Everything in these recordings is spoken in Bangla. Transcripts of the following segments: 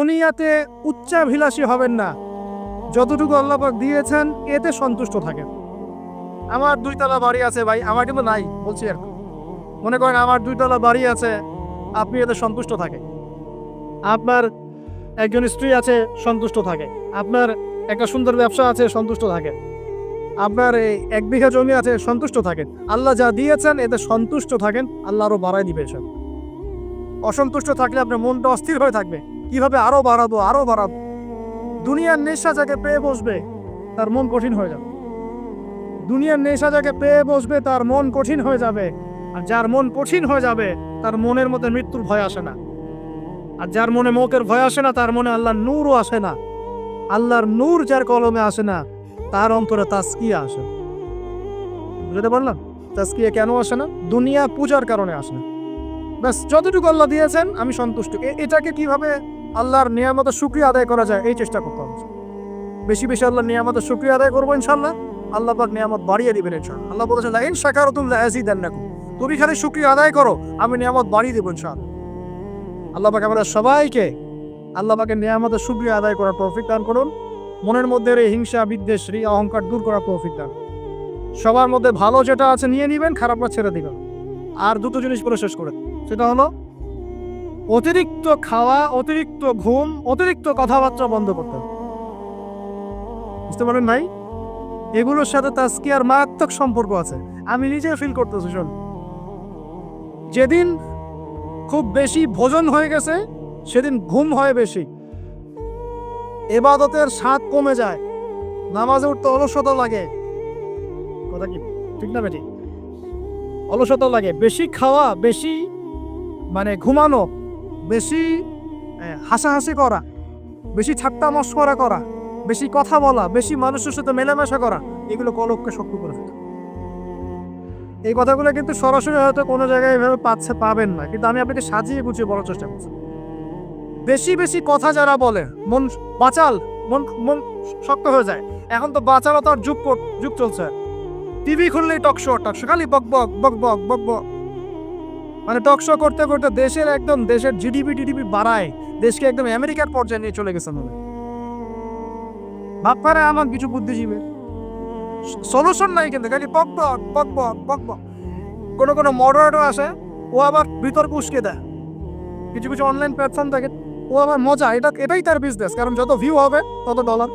দুনিয়াতে উচ্চাভিলাষী হবেন না, যতটুকু আল্লাহ পাক দিয়েছেন এতে সন্তুষ্ট থাকেন। আমার 2 তলা বাড়ি আছে ভাই, আমার কিন্তু নাই, বলছি আর মনে করেন আমার 2 তলা বাড়ি আছে, আপনি এতে সন্তুষ্ট থাকেন। আপনার একজন স্ত্রী আছে, সন্তুষ্ট থাকে। আপনার একটা সুন্দর ব্যবসা আছে, সন্তুষ্ট থাকেন। আপনার এই 1 বিঘা জমি আছে, সন্তুষ্ট থাকেন। আল্লাহ যা দিয়েছেন এতে সন্তুষ্ট থাকেন, আল্লাহ আরো বাড়াই দিবে। সব অসন্তুষ্ট থাকলে আপনার মনটা অস্থির হয়ে থাকবে, কিভাবে আরো বাড়াবো আরো বাড়াবো। দুনিয়ার নেশা যাকে পেয়ে বসবে তার মন কঠিন হয়ে যাবে। দুনিয়ার নেশা যাকে পেয়ে বসবে তার মন কঠিন হয়ে যাবে। আর যার মন কঠিন হয়ে যাবে তার মনের মধ্যে মৃত্যুর ভয় আসে না। আর যার মনে মৌতের ভয় আসে না তার মনে আল্লাহর নূরও আসে না। আল্লাহর নূর যার কলমে আসে না তার অন্তরে তাসকিয়া আসে। বুঝতে পারলাম? তাসকিয়া কেন আসে না? দুনিয়া পূজার কারণে আসে না। ব্যাস, যতটুকু আল্লাহ দিয়েছেন আমি সন্তুষ্ট। এটাকে কিভাবে আল্লাহর নিয়ামতের শুকরিয়া আদায় করা যায় এই চেষ্টা করতে হবে। বেশি বেশি আল্লাহর নিয়ামতের শুকরিয়া আদায় করবো ইনশাআল্লাহ, আল্লাহ পাক নিয়ামত বাড়িয়ে দিবেন ইনশাআল্লাহ। আল্লাহ বলেছেন লা ইন শাকারতুম লা আযীদান্নাকুম, তুমি খালি শুকরিয়া আদায় করো আমি নিয়ামত বাড়িয়ে দেব ইনশাআল্লাহ। আল্লাহ পাক আমাদের সবাইকে আল্লাহ পাকের নিয়ামতের শুকরিয়া আদায় করার তৌফিক দান করুন। মনের মধ্যে এই হিংসা, বিদ্বেষ, অহংকার দূর করার তৌফিক দান। সবার মধ্যে ভালো যেটা আছে নিয়ে নিবেন, খারাপটা ছেড়ে দিবেন। আর 2টো জিনিস বলে শেষ করে, সেটা হলো অতিরিক্ত খাওয়া, অতিরিক্ত ঘুম, অতিরিক্ত কথাবার্তা বন্ধ করতে হবে। বুঝতে পারেন ভাই? এগুলোর সাথে তাসকিয়ার মারাত্মক সম্পর্ক আছে। আমি নিজে ফিল করতেছি। শোন, যেদিন খুব বেশি ভোজন হয়ে গেছে সেদিন ঘুম হয় বেশি, ইবাদতের স্বাদ কমে যায়, নামাজে উঠতে অলসতা লাগে। কথা কি ঠিক না বেটি? অলসতা লাগে। বেশি খাওয়া, বেশি ঘুমানো, বেশি হাসাহাসি করা, বেশি ঠাট্টা মশকরা করা, বেশি কথা বলা, বেশি মানুষের সাথে মেলামেশা করা, এগুলো কলবকে শক্ত করে ফেলে। এই কথাগুলো কিন্তু সরাসরি হয়তো কোনো জায়গায় এভাবে পাবেন না, কিন্তু আমি আপনাকে সাজিয়ে গুছিয়ে বলার চেষ্টা করছি। বেশি বেশি কথা যারা বলে মন বাচাল, মন শক্ত হয়ে যায়। এখন তো বাচালতার যুগ চলছে। টিভি খুললেই টকশো খালি বক বক বক বক বক বক। টকশো করতে করতে দেশের জিডিপি বাড়ায়, দেশকে একদম আমেরিকার পর্যায়ে নিয়ে চলে গেছে। ভাব পারে আমার কিছু বুদ্ধিজীবী সলিউশন নাই, কিন্তু খালি বক বক বক বক বক বক। কোনো মডারেটর আসে, ও আবার বিতর্ক উস্কে দেয়। কিছু অনলাইন প্ল্যাটফর্ম থাকে, ও আবার মজা, এটাই তার বিজনেস। কারণ যত ভিউ হবে তত ডলার।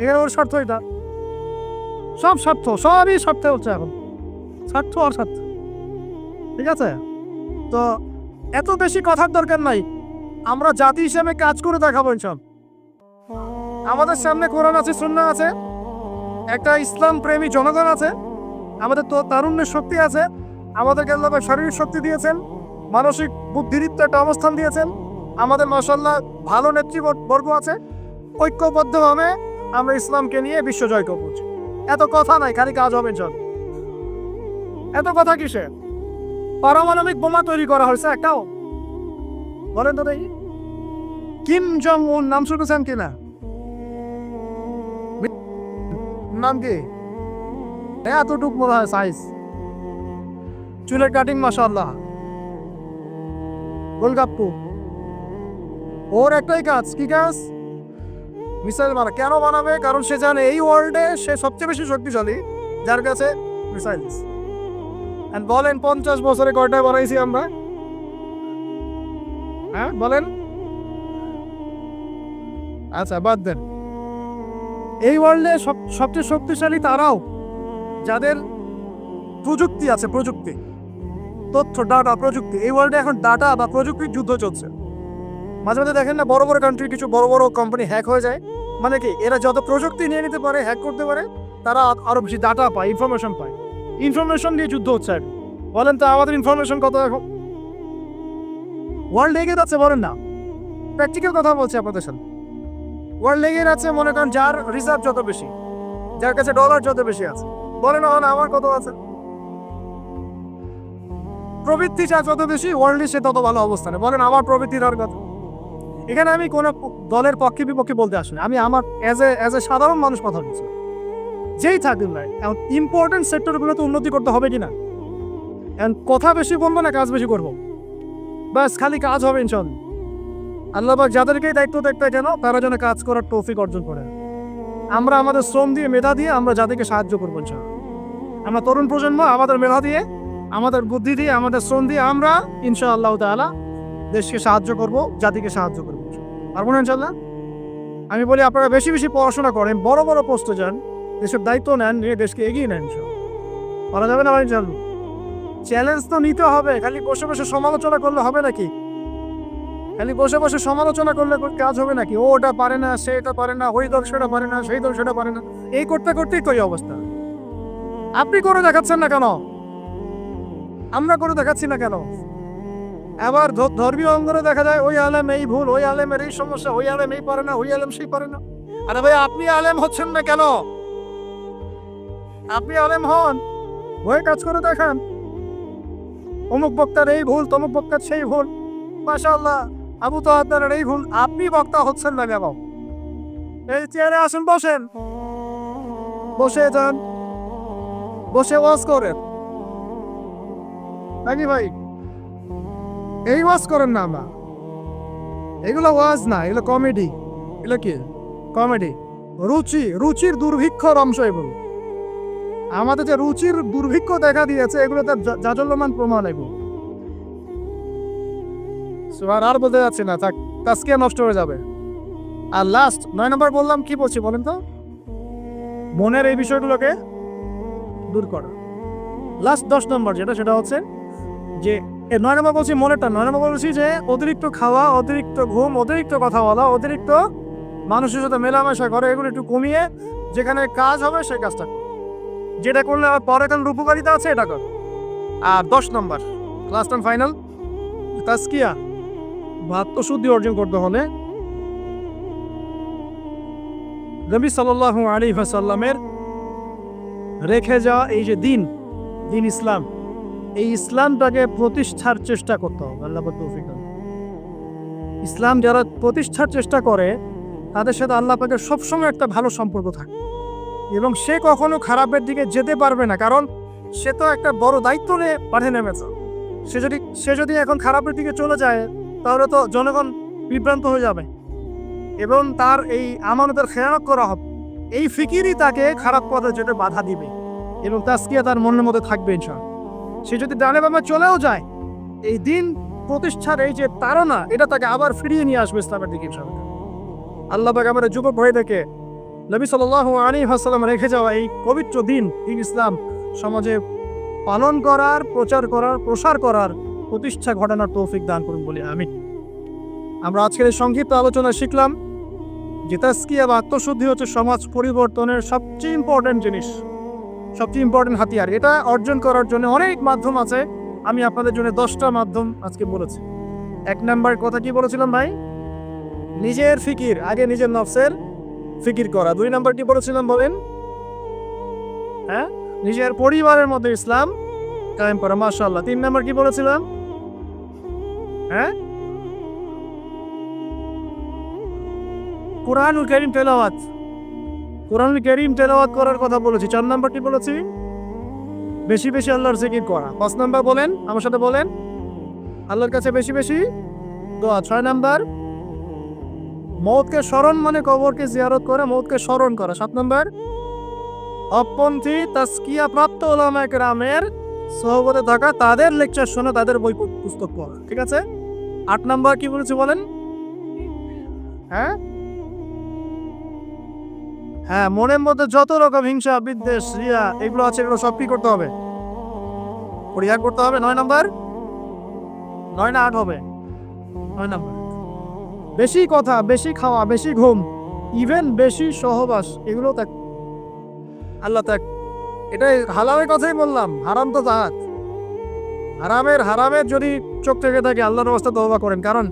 এখানে ওর স্বার্থ, এটা সব স্বার্থ, সবই স্বার্থে হচ্ছে এখন। স্বার্থ আর স্বার্থ, ঠিক আছে? তো এত বেশি কথার দরকার নাই। আমরা জাতি হিসেবে কাজ করে দেখাবো ইনশাআল্লাহ। আমাদের সামনে কোরআন আছে, সুন্নাহ আছে, একটা ইসলাম প্রেমী জনগণ আছে, আমাদের তো তারুণ্যের শক্তি আছে, আমাদেরকে আল্লাহ শারীরিক শক্তি দিয়েছেন, মানসিক বুদ্ধিদীপ্ত একটা অবস্থান দিয়েছেন, আমাদের মাশাআল্লাহ ভালো নেতৃবর্গ আছে। ঐক্যবদ্ধভাবে আমরা ইসলামকে নিয়ে বিশ্ব জয় করব। এত কথা নাই, খালি কাজ হবে ইনশাআল্লাহ। এত কথা কিসে? পারমাণবিক বোমা তৈরি করা হয়েছে একটাও? বলেন তো দেখি। কিম জং উন নাম শুনেছেন কিনা? নাম কি? এতটুক মনে হয় সাইজ, চুলের কাটিং মাশাআল্লাহ, গোলগাপ্পু। ওর একটাই কাজ, কি কাজ? মিসাইল বানা। কেন বানাবে? কারণ সে জানে এই ওয়ার্ল্ডে সে সবচেয়ে বেশি শক্তিশালী, যার কাছে মিসাইল। বলেন 50 বছরে কয়টায় বানাইছি আমরা? হ্যাঁ বলেন। আচ্ছা বাদ দেন। এই ওয়ার্ল্ডে সবচেয়ে শক্তিশালী তারাও যাদের প্রযুক্তি আছে, প্রযুক্তি, তথ্য, ডাটা, প্রযুক্তি। এই ওয়ার্ল্ডে এখন ডাটা বা প্রযুক্তির যুদ্ধ চলছে। মাঝে মাঝে দেখেন না, বড় বড় কান্ট্রি কিছু বড় বড় কোম্পানি হ্যাক হয়ে যায়। কি এরা যত প্রযুক্তি নিয়ে নিতে পারে, হ্যাক করতে পারে, তারা আরো বেশি ডাটা পায়, ইনফরমেশন পায়। ইনফরমেশন নিয়ে যুদ্ধ হচ্ছে। বলেন তো আমাদের ইনফরমেশন কত এখন? ওয়ার্ল্ড এগিয়ে যাচ্ছে, বলেন না? প্র্যাকটিক্যাল কথা বলছে আপনাদের সাথে। ওয়ার্ল্ড এগিয়ে যাচ্ছে, মনে করেন যার রিজার্ভ যত বেশি, যার কাছে ডলার যত বেশি আছে। বলেন আমার কত আছে? প্রবৃত্তি যা যত বেশি, ওয়ার্ল্ডে সে তত ভালো অবস্থানে। বলেন আমার প্রবৃত্তির আর কথা। এখানে আমি কোন দলের পক্ষে বিপক্ষে বলতে আসিনি, আমি আমার এজ এ সাধারণ মানুষ কথা বলছি। যেই থাকুন না, ইম্পর্টেন্ট সেক্টরগুলোতে উন্নতি করতে হবে কিনা। কথা বেশি বলবো না, কাজ বেশি করবো, ব্যাস খালি কাজ হবে ইনশাআল্লাহ। আল্লাহ পাক যাদেরকেই দায়িত্ব দেখতে কেন তারা যেন কাজ করার তৌফিক অর্জন করে। আমরা আমাদের শ্রম দিয়ে, মেধা দিয়ে আমরা যাদেরকে সাহায্য করবো ইনশাআল্লাহ। আমরা তরুণ প্রজন্ম আমাদের মেধা দিয়ে, আমাদের বুদ্ধি দিয়ে, আমাদের শ্রম দিয়ে আমরা ইনশাআল্লাহ তাআলা দেশকে সাহায্য করব, জাতিকে সাহায্য করবো। পারবো না ইনশাআল্লাহ? আমি বলি আপনারা বেশি বেশি পড়াশোনা করেন, বড় বড় পোস্টে যান, দেশের দায়িত্ব নেন, নিয়ে দেশকে এগিয়ে নেন ইনশাআল্লাহ। বলা যাবে না ভাই ইনশাআল্লাহ? চ্যালেঞ্জ তো নিতে হবে, খালি বসে বসে সমালোচনা করলে হবে নাকি? খালি বসে বসে সমালোচনা করলে কাজ হবে নাকি? ও ওটা পারে না, সে এটা পারে না, ওই দল সেটা পারে না, সেই দল সেটা পারে না, এই করতে করতেই তো এই অবস্থা। আপনি করে দেখাচ্ছেন না কেন? আমরা করে দেখাচ্ছি না কেন? আবার ধর্মীয় অঙ্গনে দেখা যায় ওই আলেম এই ভুল, ওই আলেমের এই সমস্যা, ওই আলেম এই পারে না, ওই আলেম সেই পারে না। আরে ভাই, আপনি আলেম হচ্ছেন না কেন? আপনি আলেম হন, হয়ে কাজ করে দেখান। অমুক বক্তার এই ভুল, তমুক বক্তার সেই ভুল, মাশাআল্লাহ আবু তাহের এই ভুল, আপনি বক্তা হচ্ছেন না কেন? এই চেয়ারে আসুন, বসেন, বসে যান, বসে ওয়াজ করেন নাকি ভাই? এই ওয়াজ করেন না আমরা, এগুলো ওয়াজ না, এগুলো কমেডি। এগুলো কি কমেডি? রুচির দুর্ভিক্ষর অংশ এগুলো। আমাদের যে রুচির দুর্ভিক্ষ দেখা দিয়েছে, এগুলো তার জাজল্যমান প্রমাণ। এগুলো আর বলতে যাচ্ছি না, তাস্কিয়া নষ্ট হয়ে যাবে। আর লাস্ট 9 নম্বর বললাম, কি বলছি বলেন তো? মনের এই বিষয়গুলোকে দূর করা। লাস্ট 10 নম্বর যেটা, সেটা হচ্ছে যে 9 নম্বর বলছি মনেরটা, 9 নম্বর বলছি যে অতিরিক্ত খাওয়া, অতিরিক্ত ঘুম, অতিরিক্ত কথা বলা, অতিরিক্ত মানুষের সাথে মেলামেশা করে, এগুলো একটু কমিয়ে যেখানে কাজ হবে সেই কাজটা করো। যেটা করলে আমার পরে কারণ উপকারিতা আছে, এটা কর। আর 10 নম্বর লাস্ট অ্যান্ড ফাইনাল, তাজকিয়া বা আত্মশুদ্ধি অর্জন করতে হলে নবী সাল্লাল্লাহু আলাইহি ওয়াসাল্লামের রেখে যাওয়া এই যে দিন ইসলাম, এই ইসলামটাকে প্রতিষ্ঠার চেষ্টা করতে হবে। আল্লাহ পাক তৌফিক দান। ইসলাম যারা প্রতিষ্ঠার চেষ্টা করে তাদের সাথে আল্লাহ পাকের সবসময় একটা ভালো সম্পর্ক থাকে, এবং সে কখনো খারাপের দিকে যেতে পারবে না, কারণ সে তো একটা বড় দায়িত্ব নিয়ে পাঠে নেমেছে। সে যদি এখন খারাপের দিকে চলে যায়, তাহলে তো জনগণ বিভ্রান্ত হয়ে যাবে এবং তার এই আমানতের খেয়ানত করা হবে। এই ফিকিরই তাকে খারাপ পথে যেতে বাধা দিবে, এবং তাজকিয়া তার মনের মধ্যে থাকবে ইনশাআল্লাহ। সে যদি ডানে বামে চলেও যায়, এই দিন প্রতিষ্ঠার এই যে তাড়না, এটা তাকে আবার ফিরিয়ে নিয়ে আসবে ইসলামের দিকে ইনশাআল্লাহ। আল্লাহ পাক আমাদের যুবক ভাইদেরকে নবী সাল্লাল্লাহু আলাইহি ওয়াসাল্লাম রেখে যাওয়া এই পবিত্র দিন ইসলাম সমাজে পালন করার, প্রচার করার, প্রসার করার, প্রতিষ্ঠা ঘটানোর তৌফিক দান করুন বলি আমিন। আমরা আজকের এই সংক্ষিপ্ত আলোচনা শিখলাম যে তাজকিয়া বা আত্মশুদ্ধি হচ্ছে সমাজ পরিবর্তনের সবচেয়ে ইম্পর্টেন্ট জিনিস, সবচেয়ে ইম্পর্টেন্ট হাতিয়ার। এটা অর্জন করার জন্য অনেক মাধ্যম আছে। আমি আপনাদের জন্য 10টা মাধ্যম আজকে বলেছি। 1 নাম্বার কথা কি বলেছিলাম ভাই? নিজের ফিকির, আগে নিজের নফসের ফিকির করা। 2 নাম্বার কি বলেছিলাম বলেন? হ্যাঁ, নিজের পরিবারের মধ্যে ইসলাম কায়েম করা। মাশাআল্লাহ। 3 নাম্বার কি বলেছিলাম? হ্যাঁ, কোরআনুল কারীম তেলাওয়াত, কোরআনুল কারীম তেলাওয়াত করার কথা বলেছি। 4 নাম্বার কি বলেছি? বেশি বেশি আল্লাহর জিকির করা। 5 নাম্বার বলেন, আমার সাথে বলেন, আল্লাহর কাছে বেশি বেশি দোয়া। 6 নাম্বার মওতকে স্মরণ, মানে কবরকে জিয়ারত করা, মওতকে স্মরণ করা। 7 নাম্বার অপন্থী তাজকিয়া প্রাপ্ত উলামায়ে কেরামের সোহবতে থাকা, তাদের লেকচার শোনা, তাদের বই পুস্তক পড়া। ঠিক আছে? 8 নাম্বার কি বলেছি বলেন? হ্যাঁ, মনের মধ্যে যত রকম হিংসা, বিদ্বেষ, রিয়া এগুলো আছে, এগুলো সব কি করতে হবে? পরিহার করতে হবে। 9 নাম্বার, 9 না 8 হবে? 9 নাম্বার বেশি কথা, বেশি খাওয়া, বেশি ঘুম, ইভেন বেশি সহবাস, এগুলো ত্যাগ। আল্লাহ ত্যাগ। এটাই হালালের কথাই বললাম, হারাম তো জাহাত। হারামের যদি চোখ থেকে থাকে আল্লাহর রাস্তায় তওবা করেন, কারণ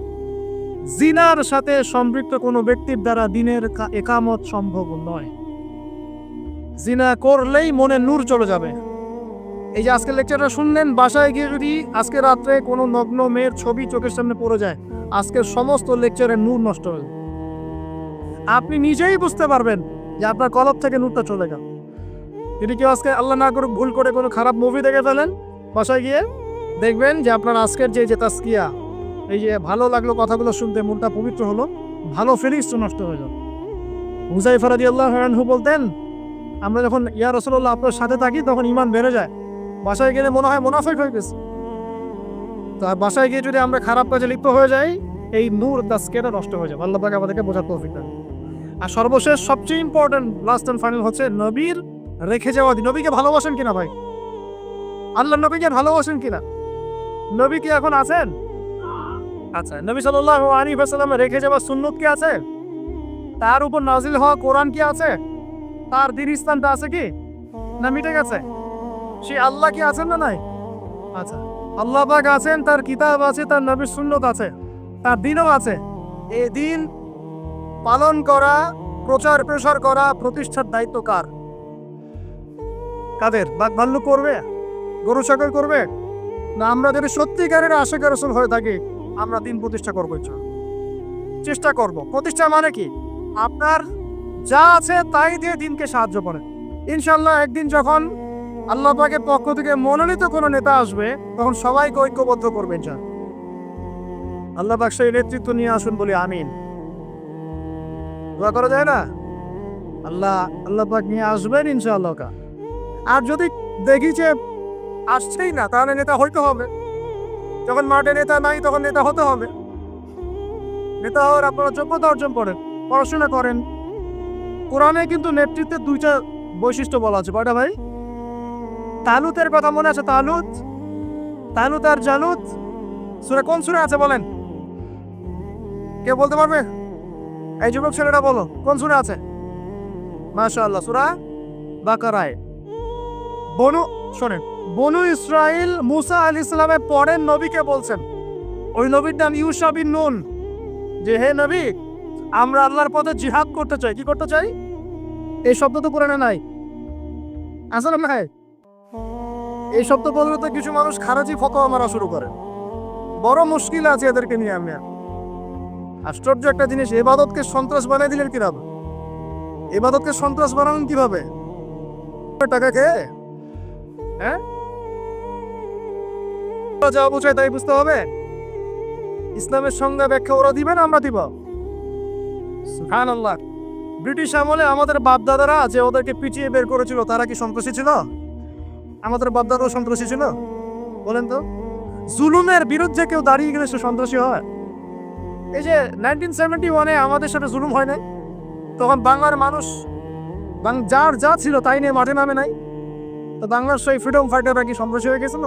জিনার সাথে সম্পৃক্ত কোনো ব্যক্তির দ্বারা দিনের একামত সম্ভব নয়। জিনা করলেই মনে নূর চলে যাবে। এই যে আজকের লেকচারটা শুনলেন, বাসায় গিয়ে যদি আজকে রাত্রে কোনো নগ্ন মেয়ের ছবি চোখের সামনে পড়ে যায়, আজকের সমস্ত লেকচারের নূর নষ্ট হয়ে যাবে। আপনি নিজেই বুঝতে পারবেন যে আপনার কলব থেকে নূরটা চলে গেল। যদি কেউ আজকে আল্লাহ না করুক ভুল করে কোনো খারাপ মুভি দেখে ফেলেন, বাসায় গিয়ে দেখবেন যে আপনার আজকের যে তাজকিয়া, এই যে ভালো লাগলো কথাগুলো শুনতে, মনটা পবিত্র হলো, ভালো ফিলিংস তো নষ্ট হয়ে গেল। হুযায়ফা রাদিয়াল্লাহু আনহু বলতেন, আমরা যখন ইয়া রাসূলুল্লাহ আপনার সাথে থাকি তখন ঈমান বেড়ে যায়, বাসায় গেলে মনে হয় মুনাফিক হয়ে গেছে। তো বাসায় গিয়ে যদি আমরা খারাপ কাজে লিপ্ত হয়ে যাই, এই নূর তাজকিয়াটা নষ্ট হয়ে যাবে। আল্লাহ পাক আমাদেরকে বোঝার তৌফিক দান। আর সর্বশেষ সবচেয়ে ইম্পর্টেন্ট লাস্ট এন্ড ফাইনাল হচ্ছে নবীর রেখে যাওয়া দিন। নবীকে ভালোবাসেন কিনা ভাই? আল্লাহ নবীকে ভালোবাসেন কিনা? নবী কি এখন আছেন? আচ্ছা, নবী সাল্লাল্লাহু আলাইহি ওয়াসাল্লাম রেখে যাওয়া সুন্নত কি আছে? তার উপর নাজিল হওয়া কোরআন কি আছে? তার দ্বীন ইসলামটা আছে কি না মিটে গেছে? সেই আল্লাহ কি আছেন না নাই? আচ্ছা, আল্লাহ পাক আছেন, তার কিতাব আছে, তার নবীর সুন্নত আছে, তার দ্বীনও আছে। এই দ্বীন পালন করা, প্রচার প্রসার করা, প্রতিষ্ঠার দায়িত্ব কার? কাদের? বাক ভাল্লুক করবে? গরু ছাগল করবে? না আমরা যদি সত্যিকারের আশিক রাসূল হয়ে থাকি, আমরা দ্বীন প্রতিষ্ঠা করবো, চেষ্টা করব। প্রতিষ্ঠা মানে কি? আপনার যা আছে তাই দিয়ে দ্বীনকে সাহায্য করেন। ইনশাআল্লাহ একদিন যখন আল্লাহ পাকের পক্ষ থেকে মনোনীত কোনো নেতা আসবে, তখন সবাইকে ঐক্যবদ্ধ করবেন। আল্লাহ পাক সেই নেতৃত্ব নিয়ে আসুন বলি আমিন। দোয়া করা যায় না? আল্লাহ পাক নিয়ে আসবেন ইনশাআল্লাহ। আর যদি দেখি যে আসছেই না, তাহলে নেতা হইতে হবে। যখন মাঠে নেতা নাই, তখন নেতা হতে হবে। নেতা হওয়ার আপনারা যোগ্যতা অর্জন করেন, পড়াশোনা করেন। কোরআনে কিন্তু নেতৃত্বের দুইটা বৈশিষ্ট্য বলা আছে। কয়টা ভাই? তালুতের কথা মনে আছে? তালুত আর জালুত সূরা কোন সূরা আছে বলেন? কে বলতে পারবে? এই যুবক ছেলেটা বলো, কোন সূরা আছে? মাশাআল্লাহ, সূরা বাকারায়। শোনেন, বনু ইসরাইল মুসা আলাইহিস সালামের পরের নবীকে বলছেন, ওই নবীর নাম ইউশা বিন নুন, যে হে নবী, আমরা আল্লাহর পথে জিহাদ করতে চাই। কি করতে চাই? এই শব্দ তো কোরআনে নাই, আছে না ভাই? এই শব্দ বললে তো কিছু মানুষ খারাজি ফতোয়া মারা শুরু করে। বড় মুশকিল আছে এদেরকে নিয়ে। আমি আশ্চর্য একটা জিনিস, ইবাদতকে সন্ত্রাস বানিয়ে দিলেন কিভাবে? ইবাদতকে সন্ত্রাস বানালেন কিভাবে? টাকা খেয়ে? হ্যাঁ, যা বুঝায় তাই বুঝতে হবে। ইসলামের সংজ্ঞা ব্যাখ্যা ওরা দিবেন, আমরা দিব। সুবহানাল্লাহ। ব্রিটিশ আমলে আমাদের বাপদাদারা যে ওদেরকে পিটিয়ে বের করেছিল, তারা কি সন্ত্রাসী ছিল? আমাদের বাপদাদাও সন্ত্রাসী ছিল? বলেন তো। জুলুমের বিরুদ্ধে কেউ দাঁড়িয়ে গেলে সে সন্ত্রাসী হয়? এই যে 1971-এ আমাদের সাথে জুলুম হয় নাই, তখন বাংলার মানুষ যার যা ছিল তাই নিয়ে মাঠে নামে নাই? তো বাংলার সেই ফ্রিডম ফাইটাররা কি সন্ত্রাসী হয়ে গেছিল?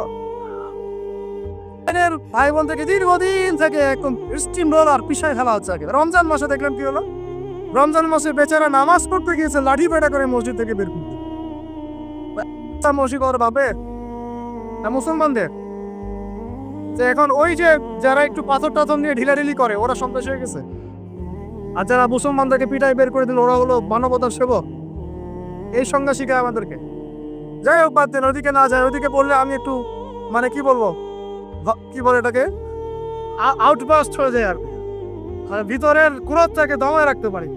ভাই বোন থেকে দীর্ঘদিন থেকে একদম স্টিম রোলার পিছায় ফেলা হচ্ছে। রমজান মাসে দেখলেন কি হলো? রমজান মাসে বেচারা নামাজ পড়তে গিয়েছে, লাঠি পেটা করে মসজিদ থেকে বের করতে। মসজিদ ওর বাপের না মুসলমানদের? যে এখন ওই যে যারা একটু পাথর টাথর নিয়ে ঢিলাঢিলি করে, ওরা সন্ত্রাসী হয়ে গেছে। আর যারা মুসলমানদেরকে পিটাই বের করে দিল, ওরা হলো মানবতার সেবক। এই সংজ্ঞা শিখায় আমাদেরকে। যাই হোক, বাদ দেন, ওদিকে না যায়। ওদিকে বললে আমি একটু মানে কি বলবো, কি বলে এটাকে, আউটবাস্ট হয়ে যায়। আর ভিতরের ক্রোধটাকে দমায় রাখতে পারি।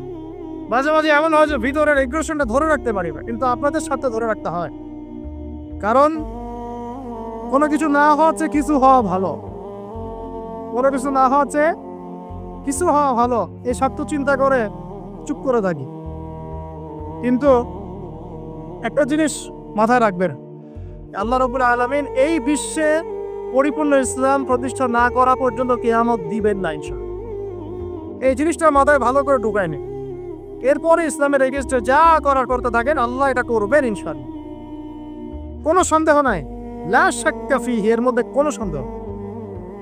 মাঝে মাঝে এমন হয় যে ভিতরের এগ্রেশনটা ধরে রাখতে পারি না, কিন্তু আপনাদের সাথে ধরে রাখতে হয়। কারণ কোনো কিছু না হচ্ছে কিছু হওয়া ভালো, কোনো কিছু না হচ্ছে কিছু হওয়া ভালো, এই সত্য চিন্তা করে চুপ করে থাকি। কিন্তু একটা জিনিস মাথায় রাখবেন, আল্লাহ রাব্বুল আলামিন এই বিশ্বে পরিপূর্ণ ইসলাম প্রতিষ্ঠা না করা পর্যন্ত কিয়ামত দিবেন না ইনশাআল্লাহ। এই জিনিসটা মাথায় ভালো করে ঢুকায় নি। এরপরে ইসলামের এগেইনস্টে যা করার করতে থাকেন, আল্লাহ এটা করবেন ইনশাআল্লাহ, কোনো সন্দেহ নাই। লা শাক্কা ফিহি, এর মধ্যে কোনো সন্দেহ।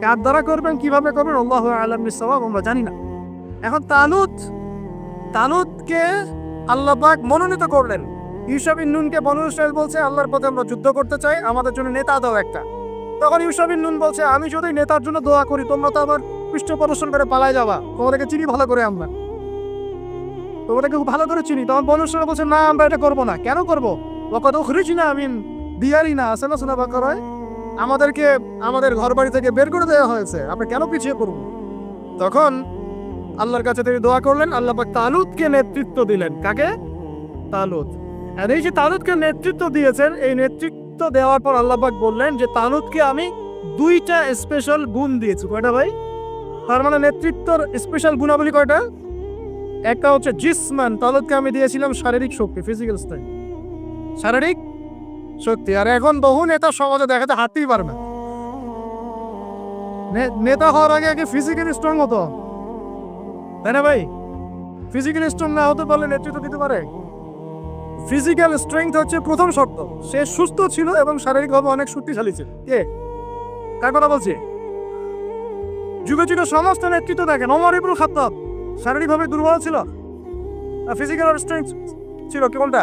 কার দ্বারা করবেন, কিভাবে করবেন, আল্লাহু আ'লাম বিস-সাওয়াব, আমরা জানি না। এখন তালুতকে আল্লাহ পাক মনোনীত করলেন। ইউশা বিন নুনকে বনু ইসরাইল বলছে, আল্লাহর পথে আমরা যুদ্ধ করতে চাই, আমাদের জন্য নেতা দাও একটা। তখন ইউশা বিন নুন বলছে, আমি যদি নেতার জন্য দোয়া করি, তোমরা তো আবার পৃষ্ঠ প্রদর্শন করে পালায় যাবা, তোমাদেরকে চিনি ভালো করে, আমরা তোমাদেরকে খুব ভালো করে চিনি। তখন বনু ইসরাইল বলছে, না আমরা এটা করবো না। কেন করবো? ওয়াকাদ উখরিজনা মিন দিয়ারিনা, আছে না শোনা বাকারায়, আমাদেরকে আমাদের ঘর বাড়ি থেকে বের করে দেওয়া হয়েছে, আমরা কেন পিছিয়ে পড়বো? তখন আল্লাহর কাছে তিনি দোয়া করলেন, আল্লাহ পাক তালুতকে নেতৃত্ব দিলেন। কাকে? তালুত। আর এই যে তালুতকে নেতৃত্ব দিয়েছেন, এই নেতৃত্ব দেওয়ার পর আল্লাহ পাক বললেন যে তালুতকে আমি দুইটা স্পেশাল গুণ দিয়েছি। কয়টা ভাই? তার মানে নেতৃত্বর স্পেশাল গুণাবলী কয়টা? একটা হচ্ছে জিসমান, তালতকে আমি দিয়েছিলাম শারীরিক শক্তি, ফিজিক্যাল স্ট্রেংথ, শারীরিক শক্তি। আর এখন বহু নেতা সমাজে দেখাতে হাঁটতেই পারে না। নেতা হওয়ার আগে আগে ফিজিক্যালি স্ট্রং হতো, তাই না ভাই? ফিজিক্যালি স্ট্রং না হতে পারলে নেতৃত্ব দিতে পারে? ফিজিক্যাল স্ট্রেংথ হচ্ছে প্রথম শর্ত। সে সুস্থ ছিল এবং শারীরিকভাবে অনেক শক্তিশালী ছিল। কে, কার কথা বলছি? যুগে যুগে সমস্ত নেতৃত্ব দেখেন, ওমর ইবনুল খাত্তাব শারীরিকভাবে দুর্বল ছিল, ফিজিক্যাল স্ট্রেংথ ছিল কি কোনটা?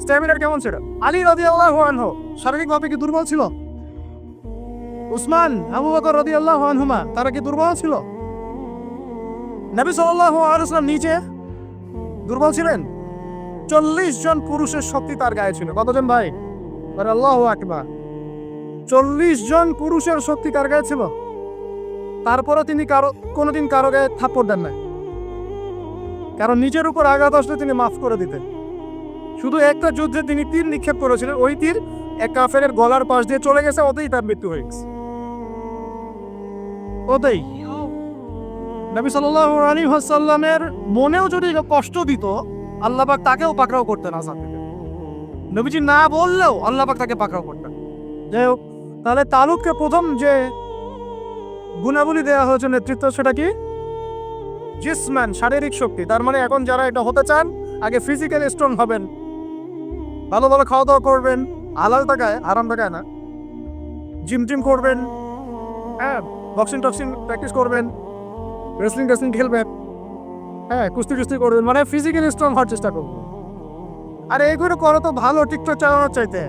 স্ট্যামিনার কেমন ছিল? আলী রাদিয়াল্লাহু আনহু শারীরিকভাবে কি দুর্বল ছিল? উসমান, আবু বকর রাদিয়াল্লাহু আনহুমা তারা কি দুর্বল ছিল? নবী সাল্লাল্লাহু আলাইহি ওয়াসাল্লাম নিজে দুর্বল ছিলেন? 40 জন পুরুষের শক্তি তার গায়ে ছিল। কতজন ভাই? আল্লাহু আকবার। 40 জন পুরুষের শক্তি তার গায়ে ছিল। তারপরে তিনি কোনোদিন কারো গায়ে থাপ্পড় দেন না, কারণ নিজের উপর আঘাত আসলে তিনি মাফ করে দিতেন। শুধু একটা যুদ্ধে তিনি তীর নিক্ষেপ করেছিলেন, ওই তীর এক কাফেরের গলার পাশ দিয়ে চলে গেছে, ওতেই তার মৃত্যু হয়ে গেছে। ওতেই নবী সাল্লাল্লাহু আলাইহি ওয়াসাল্লামের মনেও যদি কষ্ট দিত, আল্লাহ পাক তাকেও পাকড়াও করতেন আযাব থেকে। নবীজি না বললেও আল্লাহ পাক তাকে পাকড়াও করতেন। যাই হোক, তাহলে তালুতকে প্রথম যে গুণাবলী দেওয়া হয়েছে নেতৃত্ব, সেটা কি? জিসমান, শারীরিক শক্তি। তার মানে এখন যারা এটা হতে চান, আগে ফিজিক্যালি স্ট্রং হবেন, ভালো ভালো খাওয়া দাওয়া করবেন, হালাল টাকায়, আরাম টাকায় না, জিম টিম করবেন, হ্যাঁ, বক্সিং টক্সিং প্র্যাকটিস করবেন, রেসলিং টেসলিং খেলবেন, হ্যাঁ, কুস্তি টুস্তি করবেন, মানে ফিজিক্যালি স্ট্রং হওয়ার চেষ্টা করবেন। আর এইগুলো করো তো ভালো, টিকটক চালানোর চাইতে।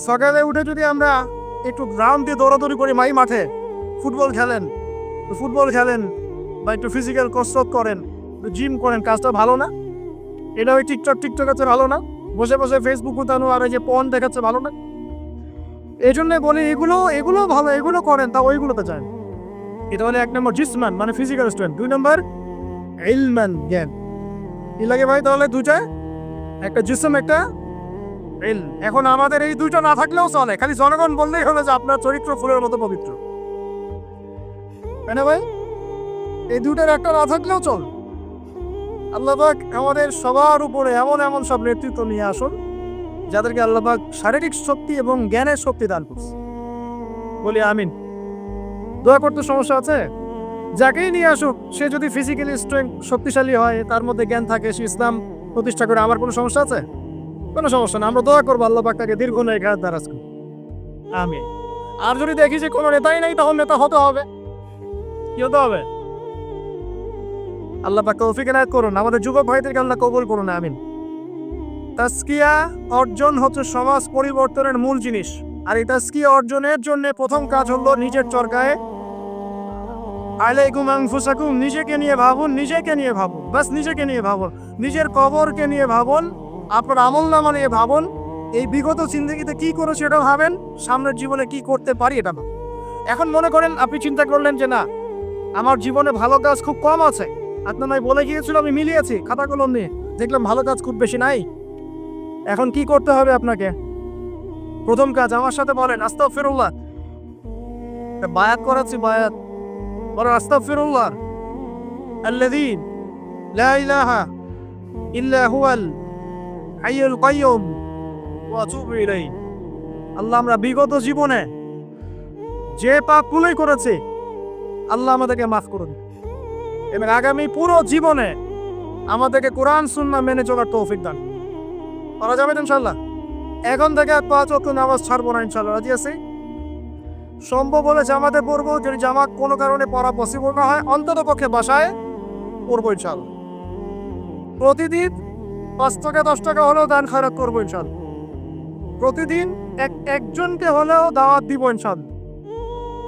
সকালে উঠে যদি আমরা একটু গ্রাউন্ড দিয়ে দৌড়াদৌড়ি করি, মাঠে ফুটবল খেলেন বা একটু ফিজিক্যাল কসরত করেন, জিম করেন, কাজটা ভালো না? এটা ওই টিকটক আছে ভালো না? বসে বসে ফেসবুক উঠানো আর এই যে পর্ন দেখাচ্ছে ভালো না? এই জন্য বলি এগুলো ভালো, এগুলো করেন, তা ওইগুলোতে চান। এটা হলে 1 নম্বর জিসমান, মানে ফিজিক্যাল স্ট্রেংথ। 2 নম্বর ইলমান, জ্ঞান। কি লাগে ভাই তাহলে? দুইটা, একটা জিসম, একটা ইলম। এখন আমাদের এই দুইটা না থাকলেও চলে, খালি জনগণ বললেই হলো যে আপনার চরিত্র ফুলের মতো পবিত্র, তাই না ভাই? এই দুইটার একটা না থাকলেও চল। আল্লাহ পাক আমাদের সবার উপরে এমন এমন সব নেতৃত্ব নিয়ে আসুন, যাদেরকে আল্লাহ পাক শারীরিক শক্তি এবং জ্ঞানের শক্তি দান করছে। বলি আমিন। দোয়া করতে সমস্যা আছে? যাকেই নিয়ে আসুক, সে যদি ফিজিক্যালি স্ট্রেংথ শক্তিশালী হয়, তার মধ্যে জ্ঞান থাকে, সে ইসলাম প্রতিষ্ঠা করে, আমার কোনো সমস্যা আছে? কোনো সমস্যা না। আমরা দোয়া করবো আল্লাহ পাক তাকে দীর্ঘ নেই ঘাত দারাজ করুন, আমিন। আর যদি দেখি যে কোনো নেতাই নাই, তখন নেতা হতে হবে। কি হতে হবে? আল্লাহ পাক তৌফিক এনায়েত করুন, আমাদের যুবক ভাইদেরকে আল্লাহ কবুল করুন, আমিন। তাজকিয়া অর্জন হচ্ছে সমাজ পরিবর্তনের মূল জিনিস। আর এই তাজকিয়া অর্জনের জন্য প্রথম কাজ হলো নিজের চরকায় আলাইকুম আনফুসাকুম, নিজেকে নিয়ে ভাবুন, বাস নিজেকে নিয়ে ভাবুন, নিজের কবরকে নিয়ে ভাবুন, আপনার আমলনামা নিয়ে ভাবুন, এই বিগত জিন্দেগিতে কি করেছে এটা ভাবেন, সামনের জীবনে কি করতে পারি এটা ভাবেন। এখন মনে করেন আপনি চিন্তা করলেন যে না, আমার জীবনে ভালো কাজ খুব কম আছে, আপনার নাই বলে গিয়েছিল, আমি মিলিয়েছি খাতা কলম নিয়ে, দেখলাম ভালো কাজ খুব বেশি নাই। এখন কি করতে হবে আপনাকে? প্রথম কাজ আমার সাথে বলেন আস্তাগফিরুল্লাহ। বায়াত করাচ্ছি, বায়াত বলেন আস্তাগফিরুল্লাহ আল্লাযী লা ইলাহা ইল্লা হুয়াল হাইয়ুল কাইয়্যুম ওয়া আতুবু ইলাইহি। আল্লাহ, আমরা বিগত জীবনে যে পাপগুলোই করেছি, আল্লাহ আমাদেরকে মাফ করুন, এবং আগামী পুরো জীবনে আমাদেরকে কোরআন সুন্নাহ মেনে চলার তৌফিক দান করা যাবে ইনশাআল্লাহ। এখন থেকে 5 ওয়াক্ত নামাজ ছাড়বো না ইনশাআল্লাহ, রাজি আছি? সম্ভব হলে জামাতে পড়বো, যদি জামাত কোনো কারণে পড়া পসিবল না হয়, অন্তত পক্ষে বাসায় পড়বো ইনশাআল্লাহ। প্রতিদিন 5 টাকা 10 টাকা হলেও দান খয়রাত করবো ইনশাআল্লাহ। প্রতিদিন একজনকে হলেও দাওয়াত দিব ইনশাআল্লাহ।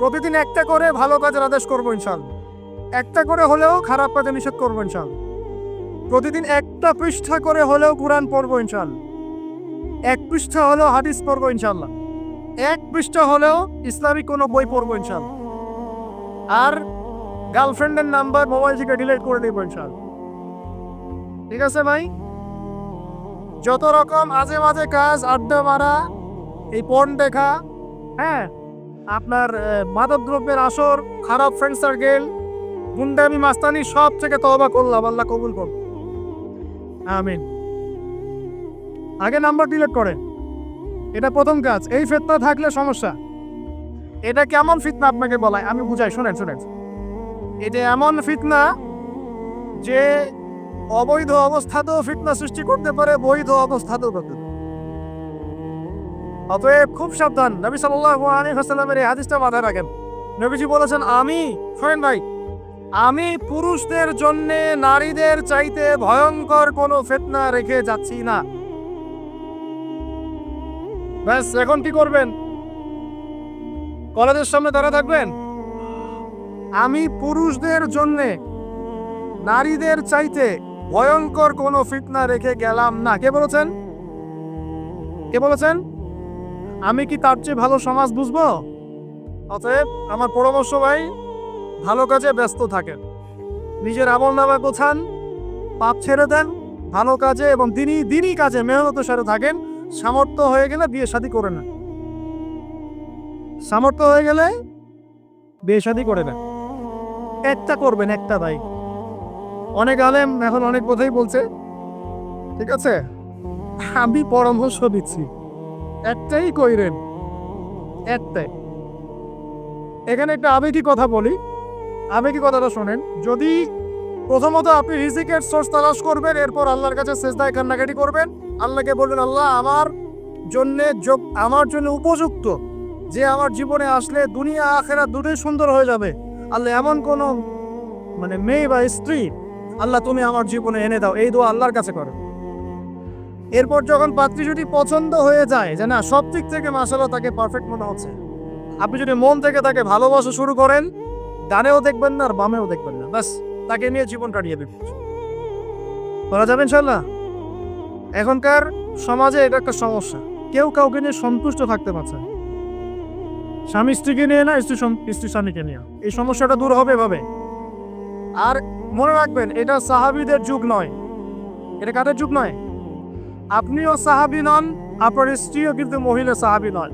প্রতিদিন একটা করে ভালো কাজের আদেশ করবো ইনশাআল্লাহ। একটা করে হলেও খারাপ কাজে নিষেধ করবো ইনশাআল্লাহ। প্রতিদিন একটা পৃষ্ঠা করে হলেও কোরআন পড়বো ইনশাআল্লাহ। 1 পৃষ্ঠা হলেও হাদিস পড়বো ইনশাআল্লাহ। 1 পৃষ্ঠা হলেও ইসলামিক কোনো বই পড়বো ইনশাআল্লাহ। আর গার্লফ্রেন্ডের নাম্বার মোবাইল থেকে ডিলিট করে দেবো ইনশাআল্লাহ। ঠিক আছে ভাই? যত রকম আজে বাজে কাজ, আড্ডা মারা, এই পর্ন দেখা, হ্যাঁ, আপনার মাদকদ্রব্যের আসর, খারাপ ফ্রেন্ড সার্কেল, গুন্ডামি মাস্তানি সব থেকে তওবা করলাম, আল্লাহ কবুল করুন, আমিন। আগে নাম্বার ডিলিট করেন, এটা প্রথম কাজ। এই ফিতনা থাকলে সমস্যা। এটা কেমন ফিতনা আপনাকে বলায় আমি বুঝাই, শুনেন শুনেন। এটা এমন ফিতনা যে অবৈধ অবস্থাতেও ফিতনা সৃষ্টি করতে পারে, বৈধ অবস্থাতেও করতে পারে। অতএব খুব সাবধান। নবী সাল্লাল্লাহু আলাইহি ওয়াসাল্লামের এই হাদিসটা মাথায় রাখেন। নবীজি বলেছেন, শোনেন ভাই, আমি পুরুষদের জন্য নারীদের চাইতে ভয়ঙ্কর কোনো ফিতনা রেখে যাচ্ছি না। ব্যাস, এখন কি করবেন? কলেজের সামনে দাঁড়া থাকবেন? আমি পুরুষদের জন্য নারীদের চাইতে ভয়ঙ্কর কোনো ফিতনা রেখে গেলাম না। কে বলেছেন? কে বলেছেন? আমি কি তার চেয়ে ভালো সমাজ বুঝবো? অতএব আমার পরামর্শ ভাই, ভালো কাজে ব্যস্ত থাকেন, নিজের আমলনামা গোছান, পাপ ছেড়ে দেন, ভালো কাজে এবং দিনই কাজে মেহনতের সাথে থাকেন। সামর্থ্য হয়ে গেলে বিয়ে শাদী করে নেন। সামর্থ্য হয়ে গেলে বিয়ে শাদী করে নেন। একটা করবেন, একটা ভাই। অনেক আলেম এখন অনেক কথাই বলছে, ঠিক আছে, আমি পরামর্শ দিচ্ছি, একটাই কইরেন, একটাই। এখানে একটা আবেগী কথা বলি, আবেগী কথাটা শোনেন। যদি প্রথমত আপনি রিজিকের সোর্স তালাশ করবেন, এরপর আল্লাহর কাছে সেজদায় কান্নাকাটি করবেন, আল্লাহকে বলবেন, আল্লাহ আমার জন্য উপযুক্ত, যে আমার জীবনে আসলে দুনিয়া আখেরাত দুটোই সুন্দর হয়ে যাবে। আল্লাহ এমন কোনো মেয়ে বা স্ত্রী আল্লাহ তুমি আমার জীবনে এনে দাও, এই দোয়া আল্লাহর কাছে করো। এরপর যখন পাত্রী যদি পছন্দ হয়ে যায়, যে না সব দিক থেকে মাশাআল্লাহ তাকে পারফেক্ট মনে হচ্ছে, আপনি যদি মন থেকে তাকে ভালোবাসা শুরু করেন, ডানেও দেখবেন না আর বামেও দেখবেন না, ব্যাস তাকে নিয়ে জীবন কাটিয়ে দেবেন। করা যাবে ইনশাআল্লাহ। এখনকার সমাজে এটা একটা সমস্যা, কেউ কাউকে নিয়ে সন্তুষ্ট থাকতে পারছে না। স্বামী স্ত্রীকে নিয়ে না, স্ত্রী স্বামীকে নিয়ে। এই সমস্যাটা দূর হবে এভাবে। আর মনে রাখবেন, এটা সাহাবীদের যুগ নয়, এটা কাদের যুগ নয়। আপনিও সাহাবী নন, আপনার স্ত্রীও কিন্তু মহিলা সাহাবী নয়।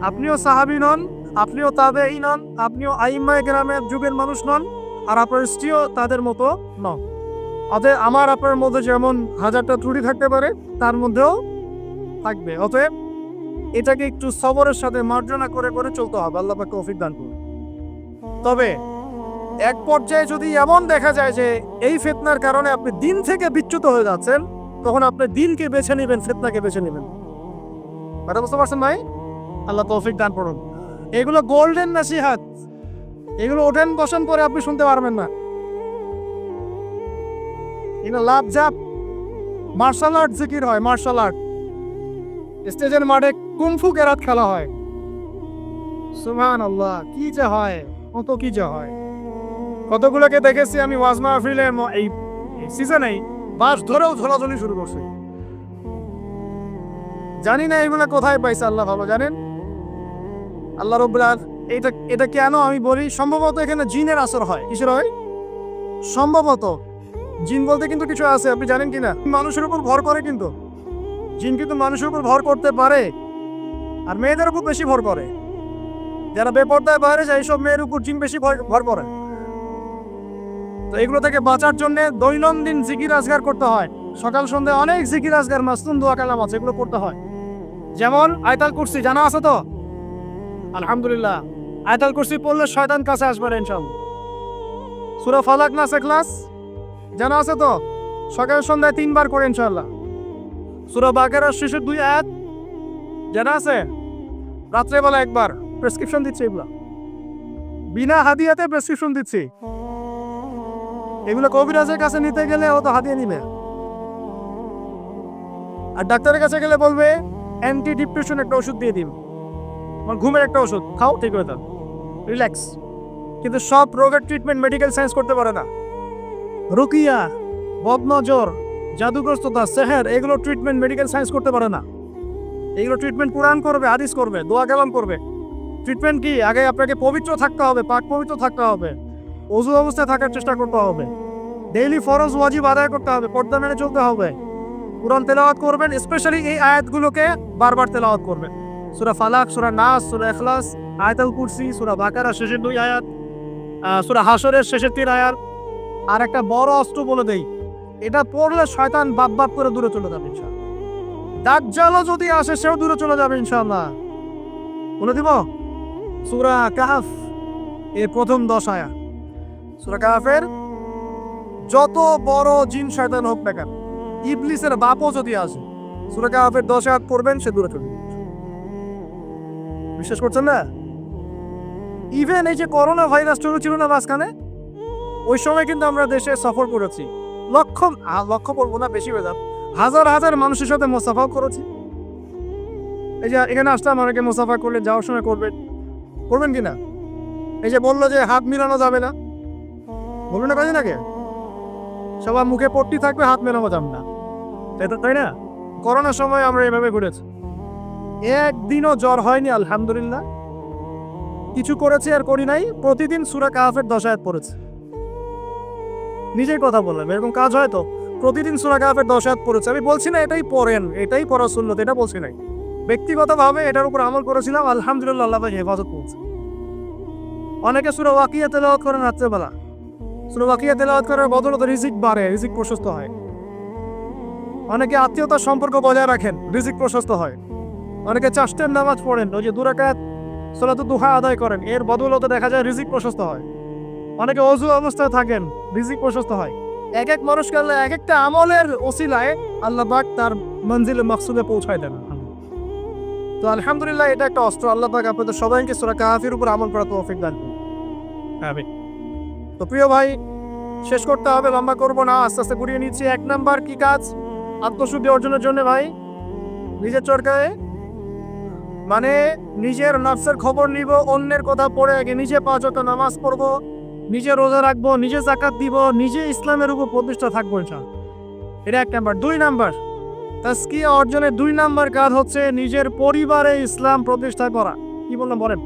আপনিও সাহাবী নন, আপনিও তাবেঈ নন, আপনিও আইম্মায়ে কেরামের যুগের মানুষ নন, আর আপনার স্ত্রীও তাদের মতো নন। অতএব আমার আপনার মধ্যে যেমন 1000টা ত্রুটি থাকতে পারে, তার মধ্যেও থাকবে। অতএব এটাকে একটু সবরের সাথে মার্জনা করে করে চলতে হবে। আল্লাহ পাক তৌফিক দান করুন। তবে এক পর্যায়ে যদি এমন দেখা যায় যে এই ফিতনার কারণে আপনি দিন থেকে বিচ্যুত হয়ে যাচ্ছেন, তখন আপনি দিনকে বেছে নেবেন, ফিতনাকে বেছে নেবেন। কথা বুঝতে পারছেন ভাই? আল্লাহ তৌফিক দান করুন। এগুলো গোল্ডেন নসিহত, এগুলো ওঠেন বসেন পরে আপনি শুনতে পারবেন না। এগুলো লাভ জাপ মার্শাল আর্ট জিকির হয়, মার্শাল আর্ট। স্টেজের মাঠে কুমফু কেরাত খেলা হয়, সুবহানাল্লাহ, কি যে হয়, কত কি যে হয়। কতগুলোকে দেখেছি আমি ওয়াজ মাহফিলের এই সিজনেই বাস ধরেও ঝোলাঝুলি শুরু করছে। জানি না এগুলো কোথায় পাইছে, আল্লাহ ভালো জানেন। আল্লাহ রাব্বুল আলামিন এটা কেন আমি বলি, সম্ভবত এখানে জিনের আসর হয়। কিসের হয়? সম্ভবত জিন বলতে কিন্তু কিছু আছে, আপনি জানেন কিনা? মানুষের উপর ভর করে, কিন্তু জিন কিন্তু মানুষের উপর ভর করতে পারে, আর মেয়েদের উপর বেশি ভর করে। যারা বেপরদায় বাইরে যায়, এইসব মেয়ের উপর জিন বেশি ভর করে। তো এগুলো থেকে বাঁচার জন্য দৈনন্দিন জিকির আজগার করতে হয়। সকাল সন্ধ্যা অনেক জিকির আজগার, মাসনুন দোয়া কালাম আছে, এগুলো করতে হয়। যেমন আয়াতুল কুরসি জানা আছে তো? আলহামদুলিল্লাহ, আয়াতুল কুরসি পড়লে শয়তান কাছে আসবে না ইনশাআল্লাহ। সূরা ফালাক নাস ইখলাস জানা আছে তো? সকাল সন্ধ্যায় 3 বার করে ইনশাআল্লাহ। সূরা বাকারার শেষের 2 আয়াত জানা আছে? রাত্রেবেলা একবার। প্রেসক্রিপশন দিচ্ছি, এগুলো বিনা হাদিয়াতে প্রেসক্রিপশন দিচ্ছি। এগুলো কবিরাজের কাছে নিতে গেলে ও তো হাতিয়ে নিবে, আর ডাক্তারের কাছে গেলে বলবে অ্যান্টি ডিপ্রেশন একটা ওষুধ দিয়ে দিন, ঘুমের একটা ওষুধ খাও, ঠিক হয়ে যাবে, রিল্যাক্স। কিন্তু সব রোগের ট্রিটমেন্ট মেডিকেল সায়েন্স করতে পারে না। রুকিয়া, বদনজর, জাদুগ্রস্ততা, সেহের, এগুলো ট্রিটমেন্ট মেডিকেল সায়েন্স করতে পারে না। এগুলো ট্রিটমেন্ট কুরআন করবে, হাদিস করবে, দোয়া কালাম করবে। ট্রিটমেন্ট কি? আগে আপনাকে পবিত্র থাকতে হবে, পাক পবিত্র থাকতে হবে, ওযু অবস্থায় থাকার চেষ্টা করতে হবে, ডেইলি ফরজ ওয়াজিব আদায় করতে হবে, পর্দা মেনে চলতে হবে, কুরআন তেলাওয়াত করবেন, স্পেশালি এই আয়াতগুলোকে বারবার তেলাওয়াত করবেন। সূরা ফালাক, সূরা নাস, সূরা ইখলাস, আয়াতুল কুরসি, সূরা বাকারা শেষের 2 আয়াত, সূরা হাশরের শেষের 3 আয়াত। আর একটা বড় অস্ত্র বলে দেই, এটা পড়লে শয়তান বাপ বাপ করে দূরে চলে যাবে ইনশাআল্লাহ। দাজ্জালও যদি আসে সেও দূরে চলে যাবে ইনশাআল্লাহ। বলে দিব সূরা কাহফ এর প্রথম 10 আয়াত। সূরা কাহফের যত বড় জিন শয়তান হোক না কেন, ইবলিসের বাপও যদি আসে, সূরা কাহফের 10 আয়াত পড়বেন, সে দূরে চলে যাবে। বিশ্বাস করছেন না? ইভেন এই যে করোনা ভাইরাস ছিল না মাঝখানে, ওই সময় কিন্তু আমরা দেশে সফর করেছি, লক্ষ বলবো না, বেশি হয়ে যাবে, হাজার হাজার মানুষের সাথে মোসাফাও করেছি। এই যে এখানে আসলাম, অনেকে মোসাফা করলে যাওয়ার সময় করবেন কিনা? এই যে বললো যে হাত মিলানো যাবে না, বলবে না কাজে নাকি? সবার মুখে পট্টি থাকবে, হাত মেলানো যাবে না, তাই না? করোনার সময় আমরা এভাবে ঘুরেছি, একদিনও জ্বর হয়নি আলহামদুলিল্লাহ। কিছু করেছি আর করি নাই, প্রতিদিন সূরা কাহফের 10 আয়াত পড়েছে। নিজের কথা বললাম, এরকম কাজ হয় তো? প্রতিদিন সূরা কাহফের 10 আয়াত পড়েছে। আমি বলছি না এটাই পড়েন, এটাই পড়া সুন্নত, এটা বলছি নাই। ব্যক্তিগতভাবে এটার উপর আমল করেছিলাম, আলহামদুলিল্লাহ, আল্লাহ পাক হেফাজত করেছে। অনেকে সূরা ওয়াকিয়া তেলাওয়াত করেন রাত্রেবেলা, সূরা ওয়াকিয়া তেলাওয়াত করার বদৌলতে রিজিক বাড়ে, রিজিক প্রশস্ত হয়। অনেকে আত্মীয়তার সম্পর্ক বজায় রাখেন, রিজিক প্রশস্ত হয়। অনেকে চাষ্টের নামাজ পড়েন, ওই যে 2 রাকাত সালাতুদ দুহা আদায় করেন, এর বদৌলতে দেখা যায় রিজিক প্রশস্ত হয়। অনেকে অজু অবস্থায় থাকেন, রিজিক প্রশস্ত হয়। এক এক মানুষকে আল্লাহ এক একটা আমলের ওসিলায় আল্লাহ পাক তার মঞ্জিলে মাকসুদে পৌঁছায় দেন। তো আলহামদুলিল্লাহ, এটা একটা অস্ত্র। আল্লাহ পাক আপনাদের সবাইকে সূরা কাহফের উপর আমল করার তৌফিক দান করুন। আমিন। তো প্রিয় ভাই, শেষ করতে হবে, লম্বা করবো না, আস্তে আস্তে ঘুরিয়ে নিচ্ছি। 1 নাম্বার কি কাজ? আত্মশুদ্ধি অর্জনের জন্য ভাই নিজের চরকায়, মানে নিজের নফসের খবর নিব, অন্যের কথা পড়ে আগে নিজে 5 ওয়াক্ত নামাজ পড়বো, নিজে রোজা রাখবো, নিজে যাকাত দিব, নিজে ইসলামের উপর প্রতিষ্ঠা থাকবো ইনশাআল্লাহ। এটা 1 নাম্বার। 2 নাম্বার তাজকিয়া অর্জনের 2 নাম্বার কাজ হচ্ছে নিজের পরিবারে ইসলাম প্রতিষ্ঠা করা। কি বললাম বলেন?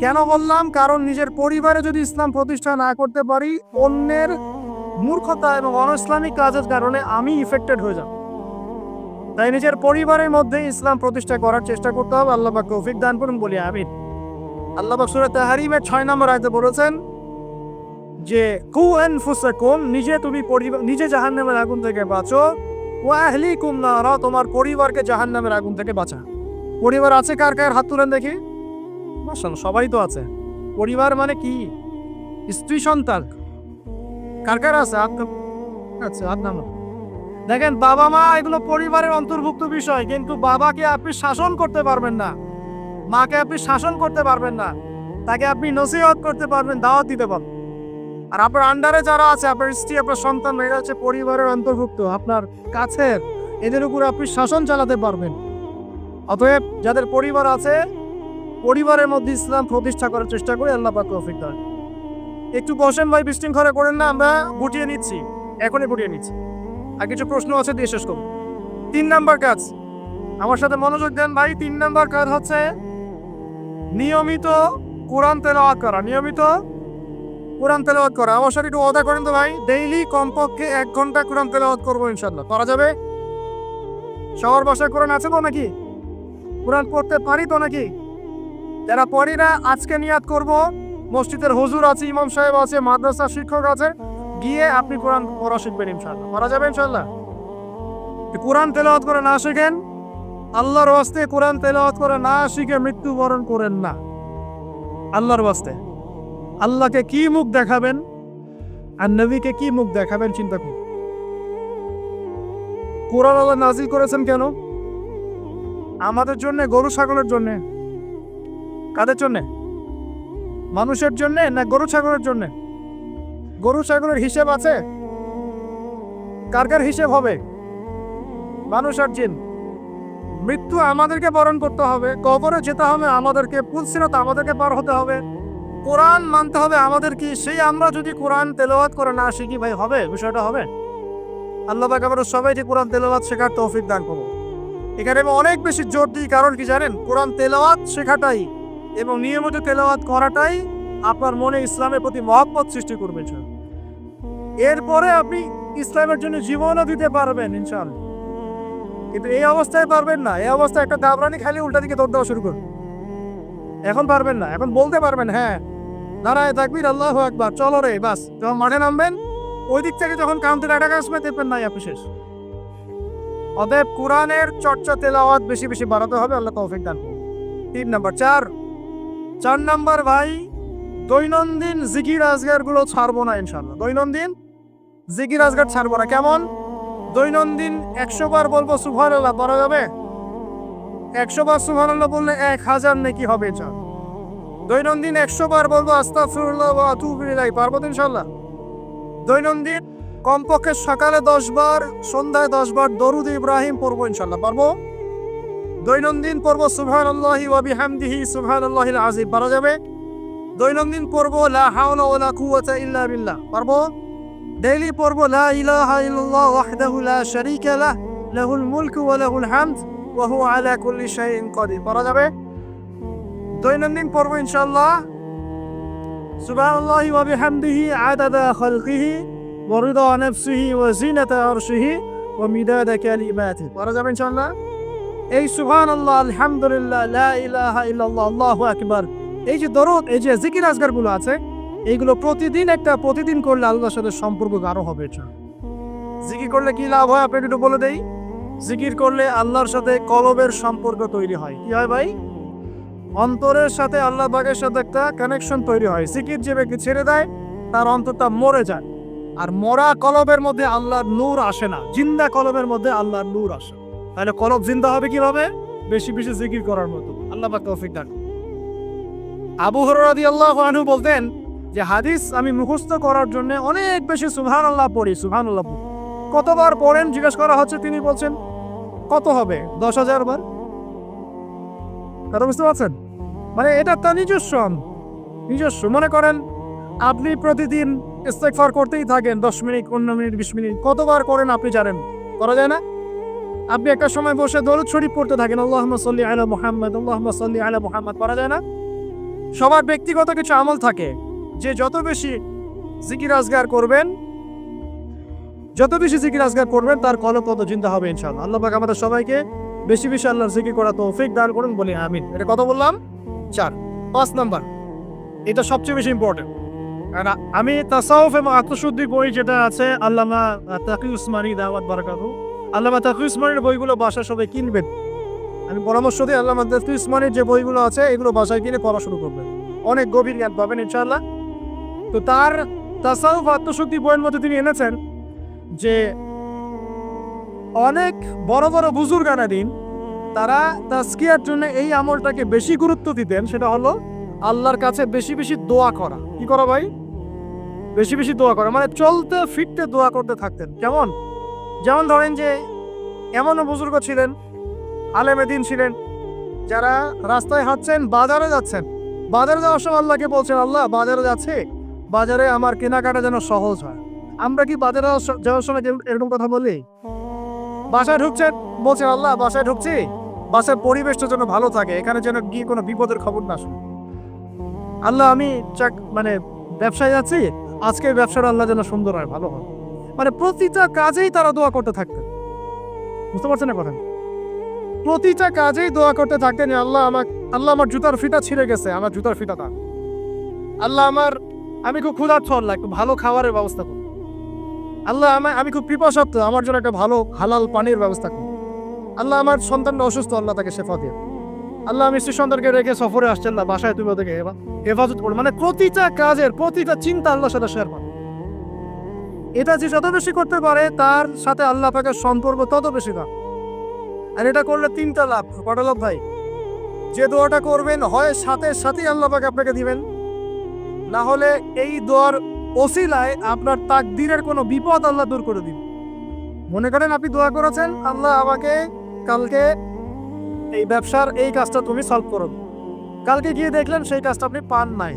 কেন বললাম? কারণ নিজের পরিবারে যদি ইসলাম প্রতিষ্ঠা না করতে পারি, অন্যের মূর্খতা এবং অনইসলামিক কাজের কারণে আমি ইফেক্টেড হয়ে যাব। তাই নিজের পরিবারের মধ্যে ইসলাম প্রতিষ্ঠা করার চেষ্টা করতে হবে। আল্লাহ পাক তৌফিক দান করুন, বলি আমিন। আল্লাহ পাক সূরা তাহরিমের 6 নম্বর আয়াতে বলেছেন যে কু আনফুসাকুম, নিজে জাহান্নামের আগুন থেকে বাঁচো, ওয়া আহলিকুম নারা, তোমার পরিবারকে জাহান্নামের আগুন থেকে বাঁচা। পরিবার আছে কার কার? হাত তুলেন দেখি। মাশাআল্লাহ, সবাই তো আছে। পরিবার মানে কি? স্ত্রী সন্তান কার কার আছে? আচ্ছা, হাত নামান। দেখেন, বাবা মা এগুলো পরিবারের অন্তর্ভুক্ত বিষয়, কিন্তু বাবাকে আপনি শাসন করতে পারবেন না, মাকে আপনি শাসন করতে পারবেন না, তাকে আপনি নসিহত করতে পারবেন, দাওয়াত দিতে পারবেন। আর আপনার আন্ডারে যারা আছে, আপনার স্ত্রী, আপনার সন্তান, এরা হচ্ছে পরিবারের অন্তর্ভুক্ত, আপনার কাছের, এদের উপর আপনি শাসন চালাতে পারবেন। অতএব যাদের পরিবার আছে, পরিবারের মধ্যে ইসলাম প্রতিষ্ঠা করার চেষ্টা করে, আল্লাহ পাক তৌফিক দান। একটু বসেন ভাই, বিশৃঙ্খলা করেন না, আমরা গুটিয়ে নিচ্ছি, এখনই গুটিয়ে নিচ্ছি। আর কিছু প্রশ্ন আছে, দিয়ে শেষ করব। 3 নাম্বার কাজ, আমার সাথে মনোযোগ দেন ভাই। 3 নাম্বার কাজ হচ্ছে নিয়মিত কোরআন তেলাওয়াত করা। নিয়মিত কোরআন তেলাওয়াত করা। আমার সাথে একটু ওয়াদা করেন তো ভাই, ডেইলি কমপক্ষে 1 ঘন্টা কোরআন তেলাওয়াত করবো ইনশাআল্লাহ। করা যাবে? সবার বাসায় কোরআন আছে তো নাকি? কোরআন পড়তে পারি তো নাকি? যারা পড়ি না, আজকে নিয়াত করব, মসজিদের হুজুর আছে, ইমাম সাহেব আছে, মাদ্রাসার শিক্ষক আছে, গিয়ে আপনি কোরআন পড়া শিখবেন ইনশাআল্লাহ। করা যাবে ইনশাআল্লাহ? কোরআন তেলাওয়াত করে না শিখেন, আল্লাহর ওয়াস্তে কোরআন তেলাওয়াত করে না শিখে মৃত্যুবরণ করেন না। আল্লাহর ওয়াস্তে আল্লাহকে কি মুখ দেখাবেন আর নবীকে কি মুখ দেখাবেন চিন্তা করুন। কোরআন আল্লাহ নাজিল করেছেন কেন? আমাদের জন্য, গরু ছাগলের জন্য? কাদের জন্য? মানুষের জন্য না গরু ছাগলের জন্য? গরু ছাগলের হিসেব আছে? কার কার হিসেব হবে? মানুষ আর জিন। মৃত্যু আমাদেরকে বরণ করতে হবে, কবরে যেতে হবে আমাদেরকে, পুলসিরাত আমাদেরকে পার হতে হবে, কোরআন মানতে হবে আমাদের। কি সেই আমরা যদি কোরআন তেলাওয়াত করে না শিখি ভাই, হবে? বিষয়টা হবে? আল্লাহ পাক আমাদের সবাইকে কোরআন তেলাওয়াত শেখার তৌফিক দান করুন। এখানে আমি অনেক বেশি জোর দিই, কারণ কি জানেন? কোরআন তেলাওয়াত শেখাটাই এবং নিয়মিত তেলাওয়াত করাটাই আপনার মনে ইসলামের প্রতি মহব্বত সৃষ্টি করবে। এরপরে আপনি ইসলামের জন্য জীবনও দিতে পারবেন ইনশাআল্লাহ। কিন্তু এই অবস্থায় পারবেন না। এই অবস্থায় একটা দাবরানি খালি উল্টা দিকে দৌড় দেওয়া শুরু করুন। এখন পারবেন না, এখন বলতে পারবেন হ্যাঁ নারায়ে তাকবীর আল্লাহু আকবার, চলো রে, বাস। যখন মাঠে নামবেন ওই দিক থেকে যখন কাউন্টার অ্যাটাক আসবে দেখবেন নাই আপনি শেষ। অতএব কোরআনের চর্চা তেলাওয়াত বেশি বেশি বাড়াতে হবে, আল্লাহ তৌফিক দান করুন। 3 নাম্বার। 4 নাম্বার ভাই, দৈনন্দিন জিকির আজগার গুলো ছাড়বো না ইনশাআল্লাহ। দৈনন্দিন জিকির আজগার ছাড়বো না। কেমন? দৈনন্দিন 100 বার বলবো সুবহানাল্লাহ, পড়া যাবে? 100 বার সুবহানাল্লাহ বললে 1000 নেকি হবে ইনশাআল্লাহ। দৈনন্দিন 100 বার বলবো আস্তাগফিরুল্লাহ ওয়া আতুবু ইলাইহি, পারবো তো ইনশাআল্লাহ? দৈনন্দিন কমপক্ষে সকালে 10 বার, সন্ধ্যায় 10 বার দরুদ ইব্রাহিম পড়বো ইনশাআল্লাহ, পারবো? দৈনন্দিন পড়বো সুবহানাল্লাহি ওয়া বিহামদিহি সুবহানাল্লাহিল আযীম, পারা যাবে? দৈনন্দিন পড়বো লা হাওলা ওয়ালা কুওয়াতা ইল্লা বিল্লাহ, পারবো? ডেইলি পড়বো লা ইলাহা ইল্লাল্লাহ ওয়াহদাহু লা শারীকা লাহ লাহুল মুলকু ওয়া লাহুল হামদ ওয়া হুয়া আলা কুল্লি শাইইন কাদির, পারা যাবে? দৈনন্দিন পড়বো ইনশাআল্লাহ সুবহানাল্লাহি ওয়া বিহামদিহি আদাদা খালকিহি ওয়া রিদা নাফসিহি ওয়া জিনাতা আরশিহি ওয়া মিদাদা কালিমাতিহি, পারা যাবে ইনশাআল্লাহ? এই সুবহানাল্লাহ, আলহামদুলিল্লাহ, লা ইলাহা ইল্লাল্লাহ, আল্লাহু আকবার, এই যে দরুদ, এই যে জিকির আজগারগুলো আছে, এইগুলো প্রতিদিন করলে আল্লাহর সাথে সম্পর্ক গাঢ় হবে। জিকির করলে কি লাভ হয় আপনি একটু বলে দেই। জিকির করলে আল্লাহর সাথে কলবের সম্পর্ক তৈরি হয়। কি হয় ভাই? অন্তরের সাথে আল্লাহ পাকের সাথে একটা কানেকশন তৈরি হয়। জিকির যে ব্যক্তি ছেড়ে দেয় তার অন্তরটা মরে যায়, আর মরা কলবের মধ্যে আল্লাহর নূর আসে না, জিন্দা কলবের মধ্যে আল্লাহর নূর আসে। তাহলে কলব জিন্দা হবে কিভাবে? বেশি বেশি জিকির করার মতো। আল্লাহ পাক তৌফিক দান। আবু হুরায়রা রাদিয়াল্লাহু আনহু বলতেন যে হাদিস আমি মুখস্থ করার জন্য অনেক বেশি সুবহানাল্লাহ পড়ি। সুবহানাল্লাহ কতবার পড়েন জিজ্ঞেস করা হচ্ছে, তিনি বলছেন কত হবে? 10,000 বার। কথা বুঝতে পারছেন? মানে এটা তার নিজস্ব। মনে করেন আপনি প্রতিদিন ইস্তেগফার করতেই থাকেন 10 মিনিট, 15 মিনিট, 20 মিনিট, কতবার করেন আপনি জানেন? করা যায় না? আপনি একটা সময় বসে দরুদ শরীফ পড়তে থাকেন, আল্লাহুম্মা সাল্লি আলা মুহাম্মাদ, আল্লাহুম্মা সাল্লি আলা মুহাম্মাদ, করা যায় না? সবার ব্যক্তিগত কিছু আমল থাকে, যে যত বেশি জিকির আজগার করবেন তার কলব তত জিন্দা হবে ইনশাআল্লাহ। আল্লাহ পাক আমাদের সবাইকে বেশি বেশি আল্লাহর জিকির করা তৌফিক দান করুন, বলি আমিন। এটা কত বললাম? 4। 5 নাম্বার, এটা সবচেয়ে বেশি ইম্পর্টেন্ট। কারণ আমি তাসাউফ এবং আত্মশুদ্ধি বই যেটা আছে আল্লামা তাকি উসমানী দাওয়াত বারাকাতুহু, আল্লামা তাকি উসমানীর বইগুলো বাসায় সবাই কিনবেন। আমি পরামর্শ দিই আল্লামা তাকি উসমানীর যে বইগুলো আছে এগুলো বাসায় কিনে পড়া শুরু করবেন, অনেক গভীর জ্ঞান পাবেন ইনশাআল্লাহ। তো তার তাসাউফ আত্মশুদ্ধি বইয়ের মধ্যে তিনি এনেছেন যে অনেক বড় বড় বুজুর্গানা দিন তারা তাজকিয়ার জন্য এই আমলটাকে বেশি গুরুত্ব দিতেন, সেটা হলো আল্লাহর কাছে বেশি বেশি দোয়া করা। কি করা ভাই? বেশি বেশি দোয়া করা, মানে চলতে ফিরতে দোয়া করতে থাকতেন। কেমন? যেমন ধরেন যে এমনও বুজুর্গ ছিলেন, আলেমে দিন ছিলেন, যারা রাস্তায় হাঁটছেন, বাজারে যাচ্ছেন, বাজারে যাওয়ার সময় আল্লাহকে বলছেন, আল্লাহ বাজারে যাচ্ছে, বাজারে আমার কেনাকাটা যেন সহজ হয়। আমরা কি বাজারে যাওয়ার সময় এরকম কথা বলি? বাসায় ঢুকছেন, বলছেন আল্লাহ বাসায় ঢুকছি, বাসার পরিবেশটা যেন ভালো থাকে, এখানে যেন গিয়ে কোনো বিপদের খবর না শুনি। আল্লাহ আমি মানে ব্যবসায় যাচ্ছি, আজকে ব্যবসাটা আল্লাহ যেন সুন্দর হয়, ভালো হয়। মানে প্রতিটা কাজেই তারা দোয়া করতে থাকতেন। বুঝতে পারছেন না কথা? প্রতিটা কাজেই দোয়া করতে থাকতেন, আল্লাহ আমার জুতার ফিতা ছিঁড়ে গেছে, আমার জুতার ফিতা দাও। আল্লাহ আমি খুব ক্ষুধার্ত, আল্লাহ একটু ভালো খাবারের ব্যবস্থা করুন। আল্লাহ আমি খুব পিপাসার্থ, আমার জন্য একটা ভালো হালাল পানির ব্যবস্থা করুন। আল্লাহ আমার সন্তানটা অসুস্থ, আল্লাহ তাকে শেফা দিয়ে। আল্লাহ আমি স্ত্রী সন্তানকে রেখে সফরে আসছেন না, বাসায় তুমি ওদেরকে হেফাজত করো। মানে প্রতিটা কাজের প্রতিটা চিন্তা আল্লাহর সাথে শেয়ার করো। এটা যে যত বেশি করতে পারে তার সাথে আল্লাহ পাকের সম্পর্ক তত বেশি দাম। আর এটা করলে 3টা লাভ। কটা লাভ ভাই? যে দোয়াটা করবেন হয় সাথে সাথেই আল্লাহ পাক আপনাকে দিবেন, না হলে এই দোয়ার ওসিলায় আপনার তাকদীরের কোনো বিপদ আল্লাহ দূর করে দিবেন। মনে করেন আপনি দোয়া করেছেন, আল্লাহ আমাকে কালকে এই ব্যবসার এই কাজটা তুমি সলভ করো, কালকে গিয়ে দেখলেন সেই কাজটা আপনি পান নাই।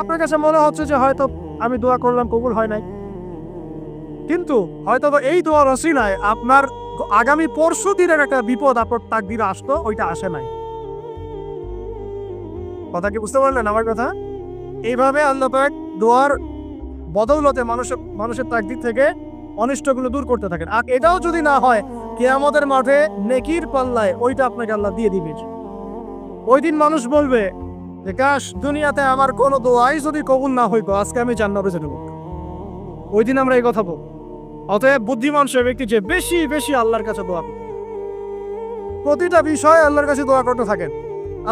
আপনার কাছে মনে হচ্ছে যে হয়তো আমি দোয়া করলাম, কবুল হয় নাই, কিন্তু হয়তো এই দোয়ার ওসিলায় আপনার আগামী পরশু দিনের একটা বিপদ আপনার তাকদীরে আসতো, ওইটা আসে নাই। কথা কি বুঝতে পারলেন আমার কথা? এইভাবে আল্লাহ পাক দোয়ার বদৌলতে মানুষের তাকদীর থেকে অনিষ্টগুলো দূর করতে থাকেন। আর এটাও যদি না হয় কিয়ামতের মাঠে নেকির পাল্লায় ওইটা আপনাকে আল্লাহ দিয়ে দিবে। ওই দিন মানুষ বলবে যে কাশ দুনিয়াতে আমার কোনো দোয়াই যদি কবুল না হইতো, আজকে আমি জান্নাতে যেতে পারতাম। ওই দিন আমরা এই কথা বলবো। অতএব বুদ্ধিমান সে ব্যক্তি যে বেশি বেশি আল্লাহর কাছে দোয়া করে, প্রতিটা বিষয়ে আল্লাহর কাছে দোয়া করতে থাকেন।